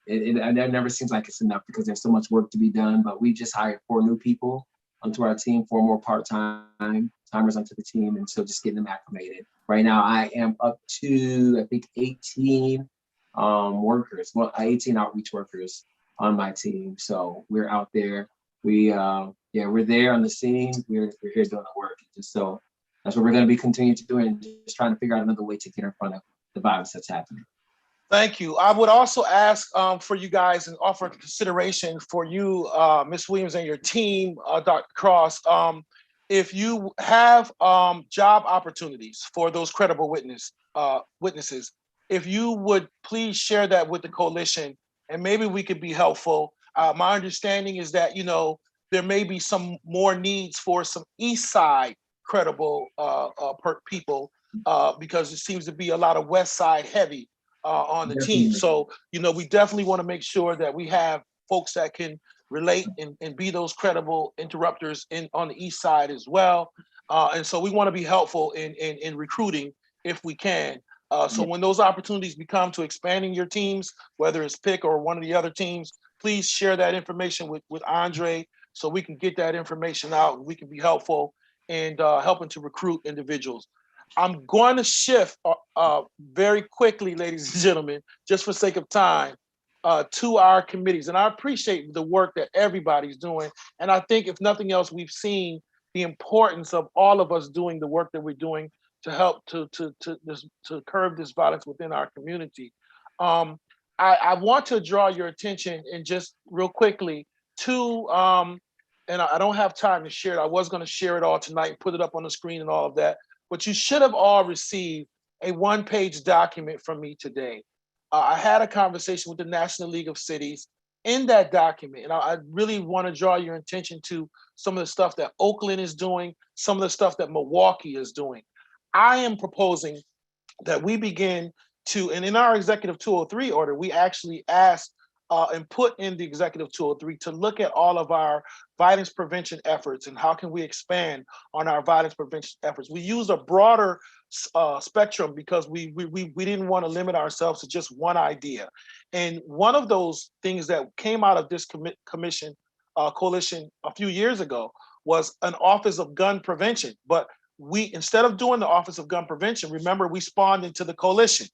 it never seems like it's enough because there's so much work to be done, but we just hired 4 new people onto our team, 4 more part-timers onto the team, and so just getting them acclimated. Right now, I am up to, I think, 18 workers, 18 outreach workers on my team. So we're out there. We're there on the scene. We're here doing the work. And so that's what we're going to be continuing to do, and just trying to figure out another way to get in front of the violence that's happening. Thank you. I would also ask for you guys and offer consideration for you, Ms. Williams, and your team, Dr. Cross, if you have job opportunities for those credible witnesses, if you would please share that with the coalition, and maybe we could be helpful. My understanding is that, there may be some more needs for some East Side credible people because it seems to be a lot of West Side heavy on the team. So, we definitely want to make sure that we have folks that can relate and be those credible interrupters on the East Side as well. And so we want to be helpful in recruiting if we can. So when those opportunities become to expanding your teams, whether it's PIC or one of the other teams, please share that information with Andre so we can get that information out and we can be helpful and helping to recruit individuals. I'm going to shift very quickly, ladies and gentlemen, just for sake of time, to our committees. And I appreciate the work that everybody's doing. And I think if nothing else, we've seen the importance of all of us doing the work that we're doing to help to curb this violence within our community. I want to draw your attention and just real quickly to, and I don't have time to share it. I was going to share it all tonight and put it up on the screen and all of that. But you should have all received a one-page document from me today. I had a conversation with the National League of Cities. In that document, and I really want to draw your attention to some of the stuff that Oakland is doing, some of the stuff that Milwaukee is doing. I am proposing that we begin to, and in our Executive 203 order, we actually asked and put in the Executive 203 to look at all of our violence prevention efforts and how can we expand on our violence prevention efforts. We use a broader spectrum because we didn't want to limit ourselves to just one idea. And one of those things that came out of this coalition a few years ago was an Office of Gun Prevention. But we, instead of doing the Office of Gun Prevention, remember, we spawned into the coalition.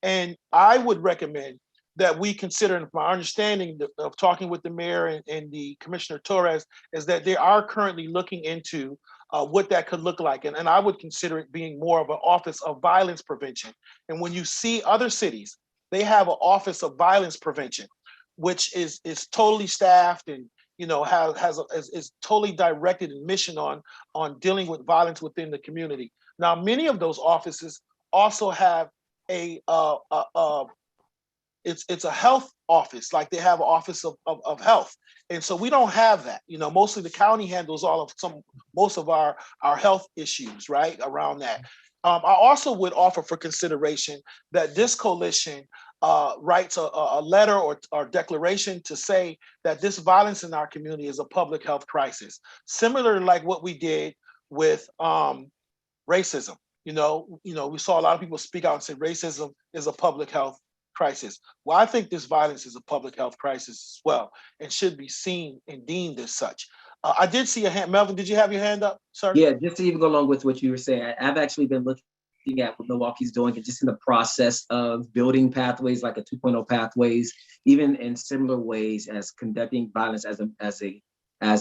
And I would recommend that we consider, and my understanding of talking with the mayor and the Commissioner Torres, is that they are currently looking into what that could look like. And I would consider it being more of an Office of Violence Prevention. And when you see other cities, they have an Office of Violence Prevention, which is totally staffed and is totally directed and mission on dealing with violence within the community. Now, many of those offices also have it's a health office, like they have an office of health. And so we don't have that. Mostly the county handles most of our health issues, right, around that. I also would offer for consideration that this coalition writes a letter or declaration to say that this violence in our community is a public health crisis, similar to like what we did with racism. We saw a lot of people speak out and say racism is a public health crisis. Well, I think this violence is a public health crisis as well and should be seen and deemed as such. I did see a hand. Melvin, did you have your hand up, sir? Yeah, just to even go along with what you were saying, I've actually been looking at what Milwaukee's doing and just in the process of building pathways like a 2.0 pathways, even in similar ways as conducting violence as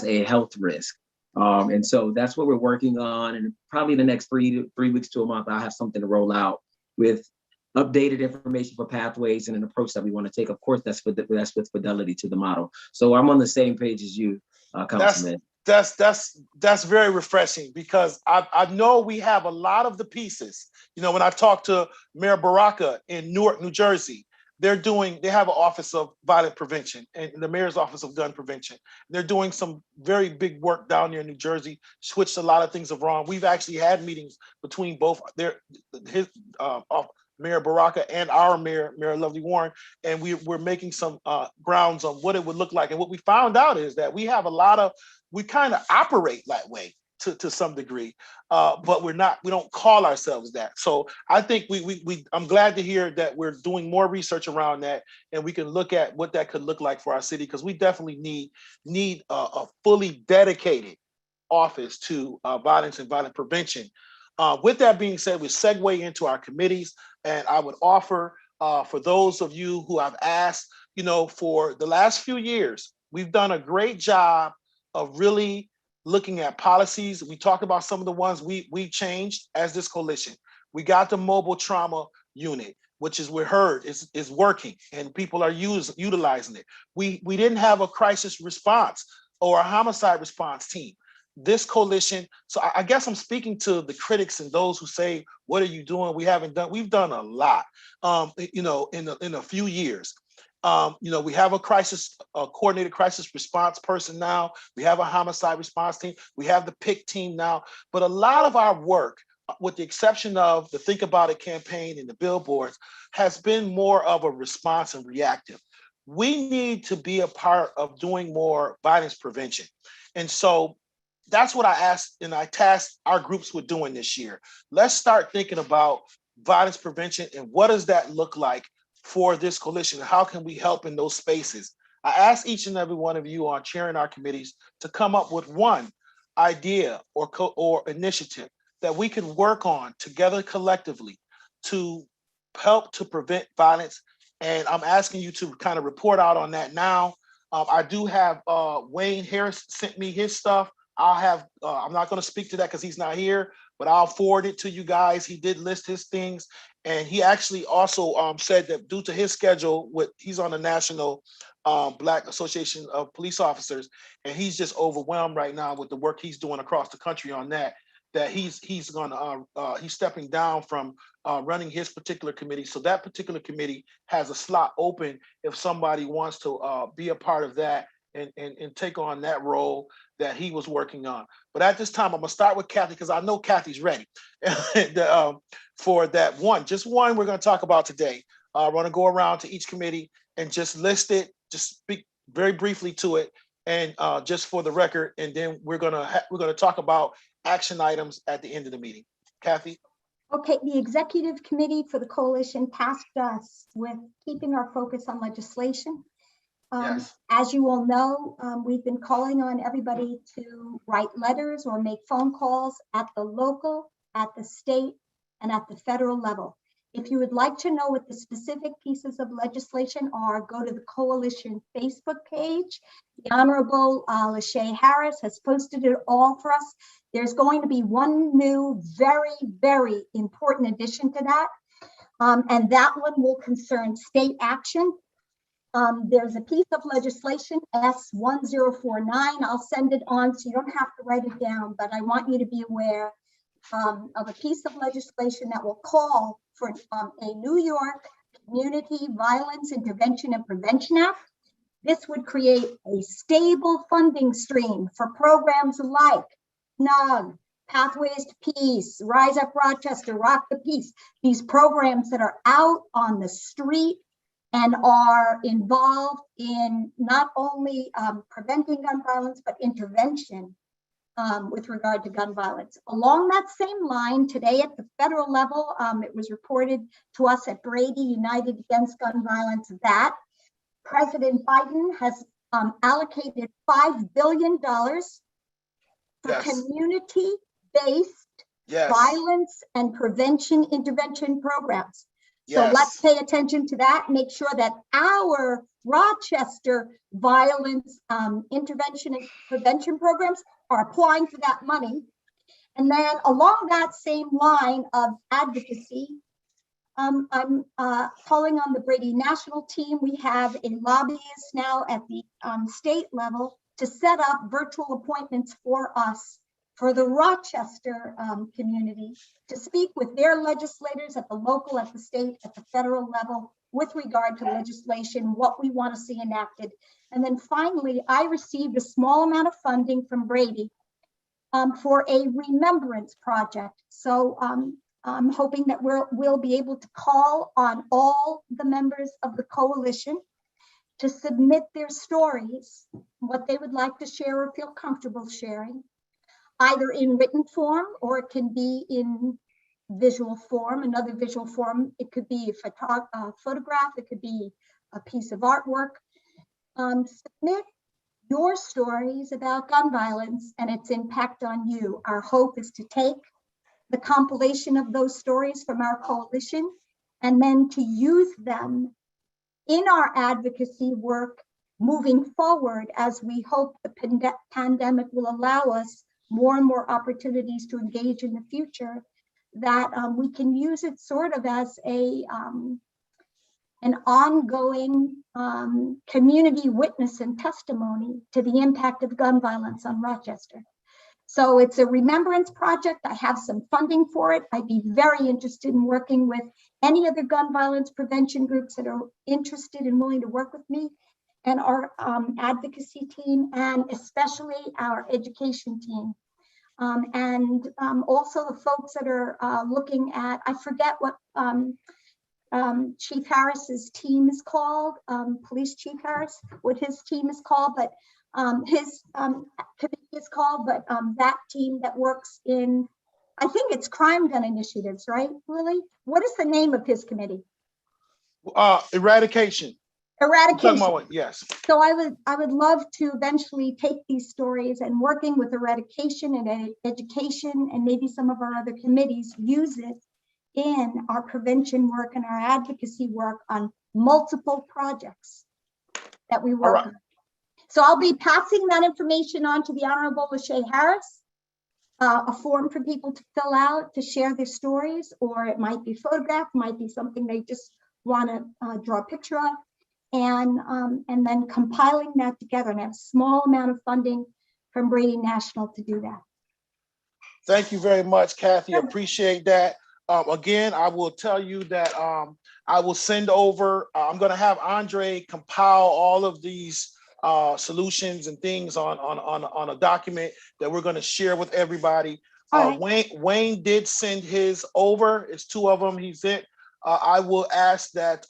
a health risk. And so that's what we're working on. And probably in the next 3 weeks to a month, I'll have something to roll out with updated information for pathways and an approach that we want to take. Of course, that's with fidelity to the model. So I'm on the same page as you, Councilman. That's very refreshing because I know we have a lot of the pieces. When I talked to Mayor Baraka in Newark, New Jersey, they have an office of violent prevention and the mayor's office of gun prevention. They're doing some very big work down there in New Jersey, switched a lot of things around. We've actually had meetings between both Mayor Baraka and our Mayor Lovely Warren, and we're making some grounds on what it would look like. And what we found out is that we kind of operate that way to some degree, but we don't call ourselves that. So I think I'm glad to hear that we're doing more research around that, and we can look at what that could look like for our city, because we definitely need a fully dedicated office to violence and violent prevention. With that being said, we segue into our committees, and I would offer for those of you who have asked, for the last few years, we've done a great job of really looking at policies. We talked about some of the ones we changed as this coalition. We got the mobile trauma unit, which is is working and people are utilizing it. We didn't have a crisis response or a homicide response team. This coalition, so I guess I'm speaking to the critics and those who say, what are you doing? We've done a lot, in a few years. We have a coordinated crisis response person now. We have a homicide response team. We have the PIC team now. But a lot of our work, with the exception of the Think About It campaign and the billboards, has been more of a response and reactive. We need to be a part of doing more violence prevention. And so that's what I asked and I tasked our groups with doing this year. Let's start thinking about violence prevention and what does that look like for this coalition? How can we help in those spaces? I asked each and every one of you on chairing our committees to come up with one idea or initiative that we can work on together collectively to help to prevent violence. And I'm asking you to kind of report out on that now. I do have Wayne Harris sent me his stuff. I'm not going to speak to that because he's not here, but I'll forward it to you guys. He did list his things. And he actually also said that due to his schedule, he's on the National Black Association of Police Officers, and he's just overwhelmed right now with the work he's doing across the country on that he's stepping down from running his particular committee. So that particular committee has a slot open if somebody wants to be a part of that and take on that role that he was working on. But at this time, I'm gonna start with Kathy because I know Kathy's ready for that one. We're gonna talk about today. We're gonna go around to each committee and just list it, just speak very briefly to it, and just for the record, and then we're gonna talk about action items at the end of the meeting. Kathy? Okay, the executive committee for the coalition tasked us with keeping our focus on legislation. Yes. As you all know, we've been calling on everybody to write letters or make phone calls at the local, at the state, and at the federal level. If you would like to know what the specific pieces of legislation are, go to the coalition Facebook page. The Honorable Lachey Harris has posted it all for us. There's going to be one new, very, very important addition to that. And that one will concern state action. There's a piece of legislation, S1049. I'll send it on so you don't have to write it down, but I want you to be aware of a piece of legislation that will call for a New York Community Violence Intervention and Prevention Act. This would create a stable funding stream for programs like SNUG, Pathways to Peace, Rise Up Rochester, Rock the Peace, these programs that are out on the street and are involved in not only preventing gun violence, but intervention with regard to gun violence. Along that same line, today at the federal level, it was reported to us at Brady United Against Gun Violence that President Biden has allocated $5 billion for Yes. community-based Yes. violence and prevention intervention programs. So Yes. let's pay attention to that, make sure that our Rochester violence intervention and prevention programs are applying for that money. And then along that same line of advocacy, I'm calling on the Brady National team. We have a lobbyist now at the state level to set up virtual appointments for us, for the Rochester community, to speak with their legislators at the local, at the state, at the federal level with regard to legislation, what we want to see enacted. And then finally, I received a small amount of funding from Brady for a remembrance project. So I'm hoping that we'll be able to call on all the members of the coalition to submit their stories, what they would like to share or feel comfortable sharing, either in written form or it can be in visual form, another visual form. It could be a photograph, it could be a piece of artwork. Submit your stories about gun violence and its impact on you. Our hope is to take the compilation of those stories from our coalition and then to use them in our advocacy work moving forward, as we hope the pandemic will allow us more and more opportunities to engage in the future, that we can use it sort of as an ongoing community witness and testimony to the impact of gun violence on Rochester. So it's a remembrance project. I have some funding for it. I'd be very interested in working with any other gun violence prevention groups that are interested and willing to work with me and our advocacy team, and especially our education team. And also the folks that are looking at, I forget what Chief Harris's team is called, Police Chief Harris, what his team is called, but his committee is called, but that team that works in, I think it's crime gun initiatives, right, Lily? What is the name of his committee? Eradication. Eradication. About, yes. So I would love to eventually take these stories and working with eradication and education and maybe some of our other committees, use it in our prevention work and our advocacy work on multiple projects that we work on. So I'll be passing that information on to the Honorable Lachey Harris, a form for people to fill out to share their stories, or it might be photographed, might be something they just want to draw a picture of, and then compiling that together, and have a small amount of funding from Brady National to do that. Thank you very much, Kathy. Appreciate that. Again, I will tell you that I will send over, I'm going to have Andre compile all of these solutions and things on a document that we're going to share with everybody. Right. Wayne did send his over. It's 2 of them. He's it. I will ask that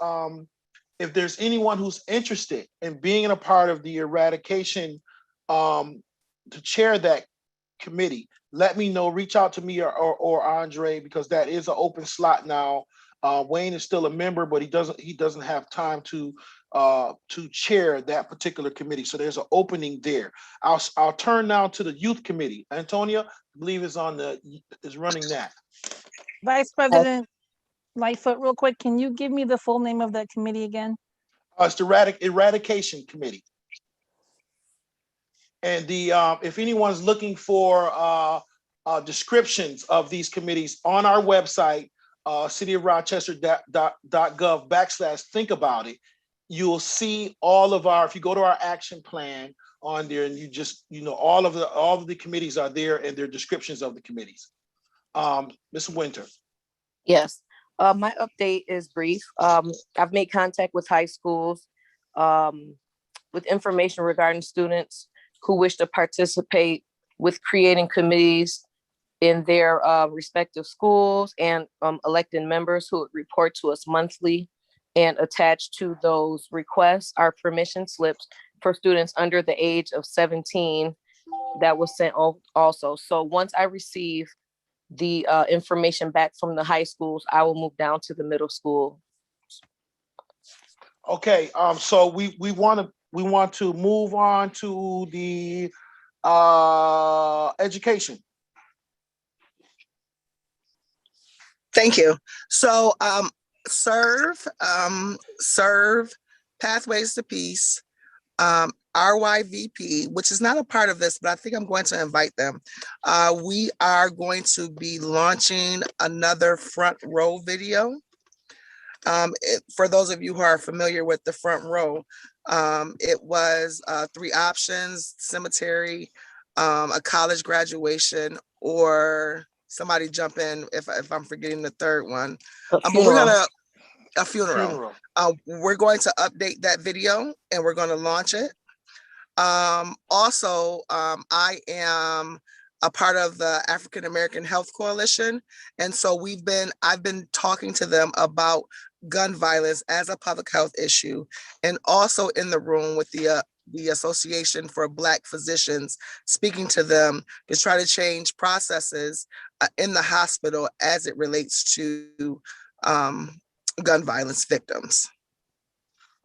if there's anyone who's interested in being a part of the eradication to chair that committee, let me know. Reach out to me or Andre, because that is an open slot now. Wayne is still a member, but he doesn't have time to chair that particular committee. So there's an opening there. I'll turn now to the youth committee. Antonia, I believe is running that. Vice President Lightfoot, real quick, can you give me the full name of that committee again? It's the Eradication Committee. And if anyone's looking for descriptions of these committees on our website, cityofrochester.gov/think about it, you'll see all of if you go to our action plan on there, and all of the committees are there and their descriptions of the committees. Ms. Winter. Yes, my update is brief. I've made contact with high schools with information regarding students who wish to participate with creating committees in their respective schools, and elected members who would report to us monthly. And attached to those requests are permission slips for students under the age of 17 that was sent also. So once I receive the information back from the high schools, I will move down to the middle school. Okay, so we want to move on to the education. Thank you. So serve, Pathways to Peace, RYVP, which is not a part of this, but I think I'm going to invite them. We are going to be launching another front row video. For those of you who are familiar with the front row, it was 3 options: cemetery, a college graduation, or somebody jump in if I'm forgetting the third one. But we're gonna a funeral. We're going to update that video and we're going to launch it. Also, I am a part of the African American Health Coalition, and so I've been talking to them about gun violence as a public health issue, and also in the room with the Association for Black Physicians, speaking to them to try to change processes in the hospital as it relates to gun violence victims.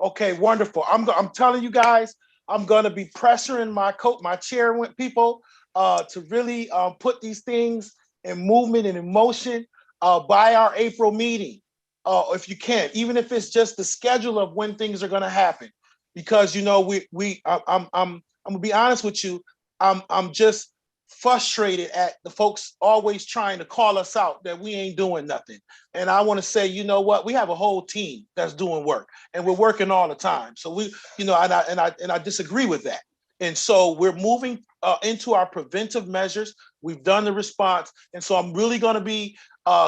Okay, wonderful. I'm telling you guys, I'm going to be pressuring my chair with people to really put these things in movement and in motion by our April meeting, if you can, even if it's just the schedule of when things are going to happen. Because I'm gonna be honest with you, I'm just frustrated at the folks always trying to call us out that we ain't doing nothing. And I want to say, you know what, we have a whole team that's doing work, and we're working all the time. So we, and I disagree with that. And so we're moving into our preventive measures. We've done the response, and so I'm really going to be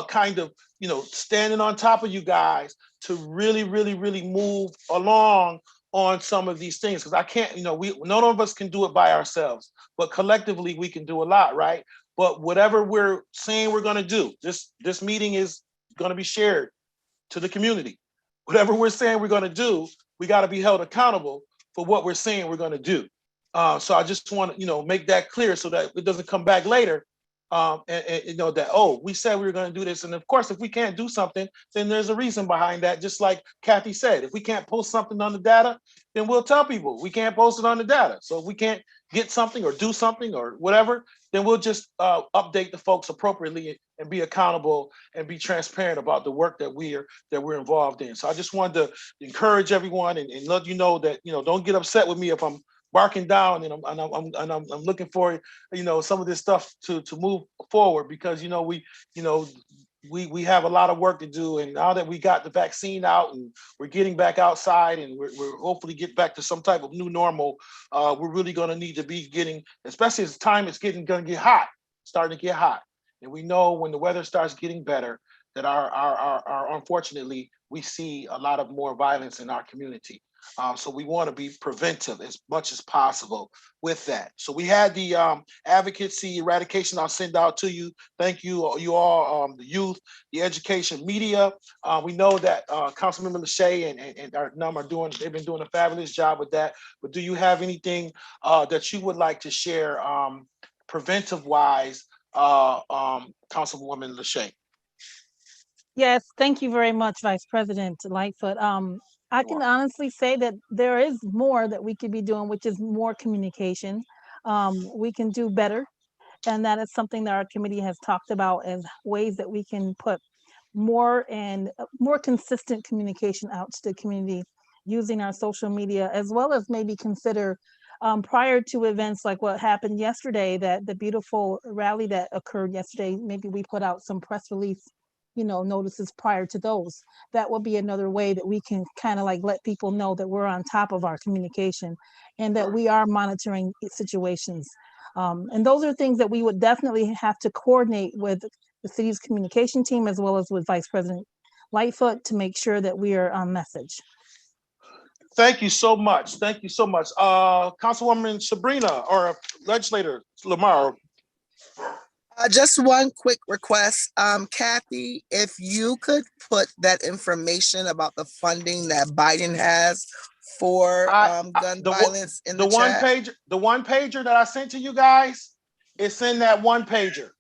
kind of standing on top of you guys to really, really, really move along on some of these things, because I can't, none of us can do it by ourselves, but collectively we can do a lot, right? But whatever we're saying we're going to do, this meeting is going to be shared to the community. Whatever we're saying we're going to do, we got to be held accountable for what we're saying we're going to do. So I just want to, make that clear so that it doesn't come back later. That, oh, we said we were going to do this. And of course, if we can't do something, then there's a reason behind that. Just like Kathy said, if we can't post something on the data, then we'll tell people we can't post it on the data. So if we can't get something or do something or whatever, then we'll just update the folks appropriately and be accountable and be transparent about the work that we're involved in. So I just wanted to encourage everyone and let you know that, don't get upset with me if I'm barking down and I'm looking for some of this stuff to move forward, because we have a lot of work to do, and now that we got the vaccine out and we're getting back outside and we're hopefully get back to some type of new normal, we're really going to need to be getting, especially as time is going to get hot, starting to get hot, and we know when the weather starts getting better that our unfortunately we see a lot of more violence in our community. So we want to be preventive as much as possible with that. So we had the advocacy eradication I'll send out to you. Thank you all, the youth, the education, media. We know that Councilmember Lachey and our number they've been doing a fabulous job with that. But do you have anything that you would like to share preventive wise, Councilwoman Lachey? Yes, thank you very much, Vice President Lightfoot. I can honestly say that there is more that we could be doing, which is more communication. We can do better. And that is something that our committee has talked about as ways that we can put more and more consistent communication out to the community using our social media, as well as maybe consider prior to events like what happened yesterday, that the beautiful rally that occurred yesterday, maybe we put out some press release notices prior to those. That will be another way that we can kind of like let people know that we're on top of our communication and that we are monitoring situations. And those are things that we would definitely have to coordinate with the city's communication team as well as with Vice President Lightfoot to make sure that we are on message. Thank you so much. Thank you so much. Councilwoman Sabrina or Legislator Lamar. Just one quick request. Kathy, if you could put that information about the funding that Biden has for I- gun violence in the one chat? page, the one pager that I sent to you guys, it's in that one pager.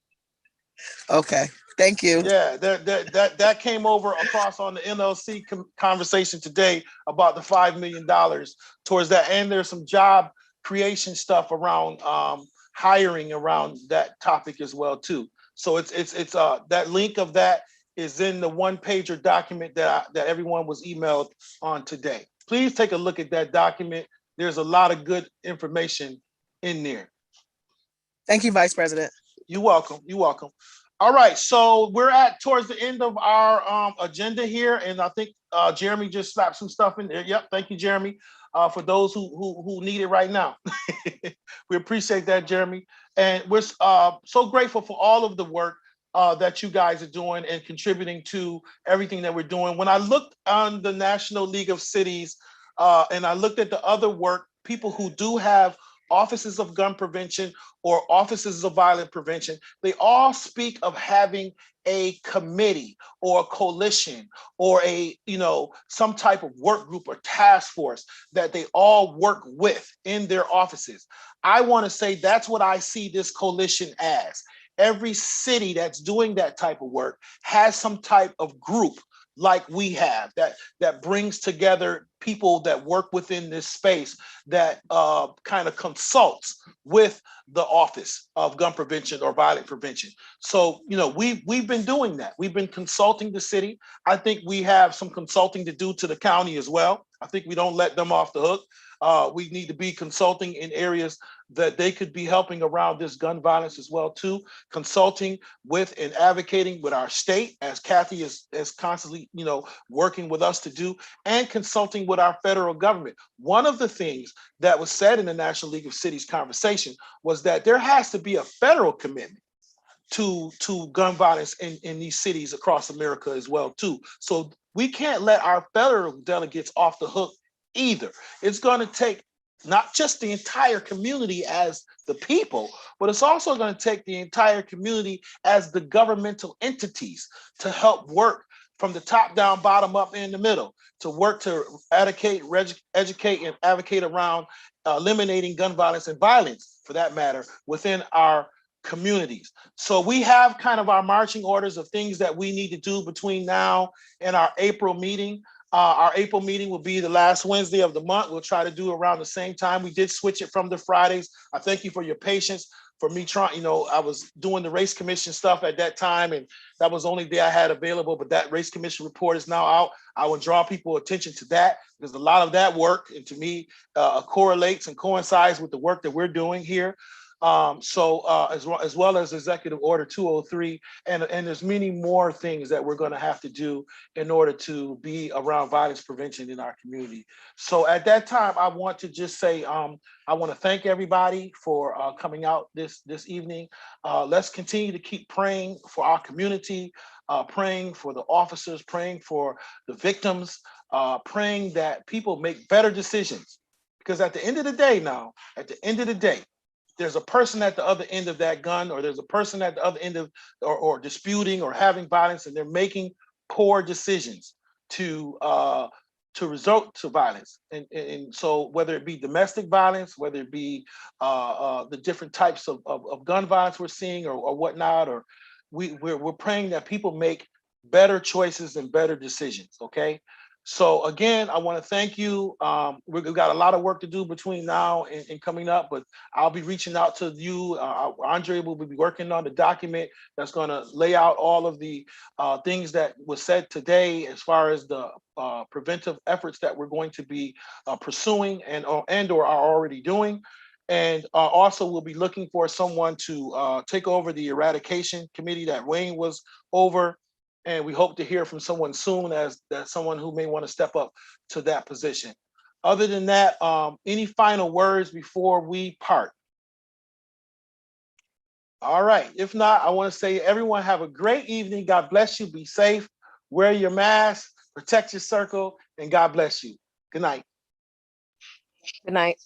Okay, thank you. Yeah, that came over across on the NLC conversation today about the $5 million towards that, and there's some job creation stuff around hiring around that topic as well too. So it's that link of that is in the one pager document that everyone was emailed on today. Please take a look at that document. There's a lot of good information in there. Thank you, Vice President. You're welcome. You're welcome. All right, so we're at towards the end of our agenda here, and I think Jeremy just slapped some stuff in there. Yep, thank you, Jeremy, for those who need it right now. We appreciate that, Jeremy, and we're so grateful for all of the work that you guys are doing and contributing to everything that we're doing. When I looked on the National League of Cities and I looked at the other work, people who do have offices of gun prevention or offices of violent prevention, they all speak of having a committee or a coalition or a, some type of work group or task force that they all work with in their offices. I want to say that's what I see this coalition as. Every city that's doing that type of work has some type of group like we have that brings together people that work within this space that kind of consults with the Office of Gun Prevention or Violent Prevention. So, we've been doing that. We've been consulting the city. I think we have some consulting to do to the county as well. I think we don't let them off the hook. We need to be consulting in areas that they could be helping around this gun violence as well too, consulting with and advocating with our state, as Kathy is constantly, working with us to do, and consulting with our federal government. One of the things that was said in the National League of Cities conversation was that there has to be a federal commitment to gun violence in these cities across America as well too. So we can't let our federal delegates off the hook either. It's going to take not just the entire community as the people, but it's also going to take the entire community as the governmental entities to help work from the top down, bottom up, in the middle, to work to educate, and advocate around eliminating gun violence and violence, for that matter, within our communities. So we have kind of our marching orders of things that we need to do between now and our April meeting. Our April meeting will be the last Wednesday of the month. We'll try to do around the same time. We did switch it from the Fridays. I thank you for your patience for me trying, I was doing the race commission stuff at that time, and that was the only day I had available, but that race commission report is now out. I will draw people attention to that because a lot of that work, and to me, correlates and coincides with the work that we're doing here. As well as Executive Order 203, and there's many more things that we're going to have to do in order to be around violence prevention in our community. So at that time, I want to just say, I want to thank everybody for coming out this evening. Let's continue to keep praying for our community, praying for the officers, praying for the victims, praying that people make better decisions. Because at the end of the day, there's a person at the other end of that gun, or there's a person at the other end of or disputing or having violence, and they're making poor decisions to result to violence. And so whether it be domestic violence, whether it be the different types of gun violence we're seeing or whatnot, or we're praying that people make better choices and better decisions. Okay. So again, I want to thank you. We've got a lot of work to do between now and coming up, but I'll be reaching out to you. Andre will be working on the document that's going to lay out all of the things that was said today as far as the preventive efforts that we're going to be pursuing and or are already doing. And also we'll be looking for someone to take over the eradication committee that Wayne was over. And we hope to hear from someone soon as someone who may want to step up to that position. Other than that, any final words before we part? All right. If not, I want to say everyone have a great evening. God bless you. Be safe. Wear your mask. Protect your circle. And God bless you. Good night. Good night.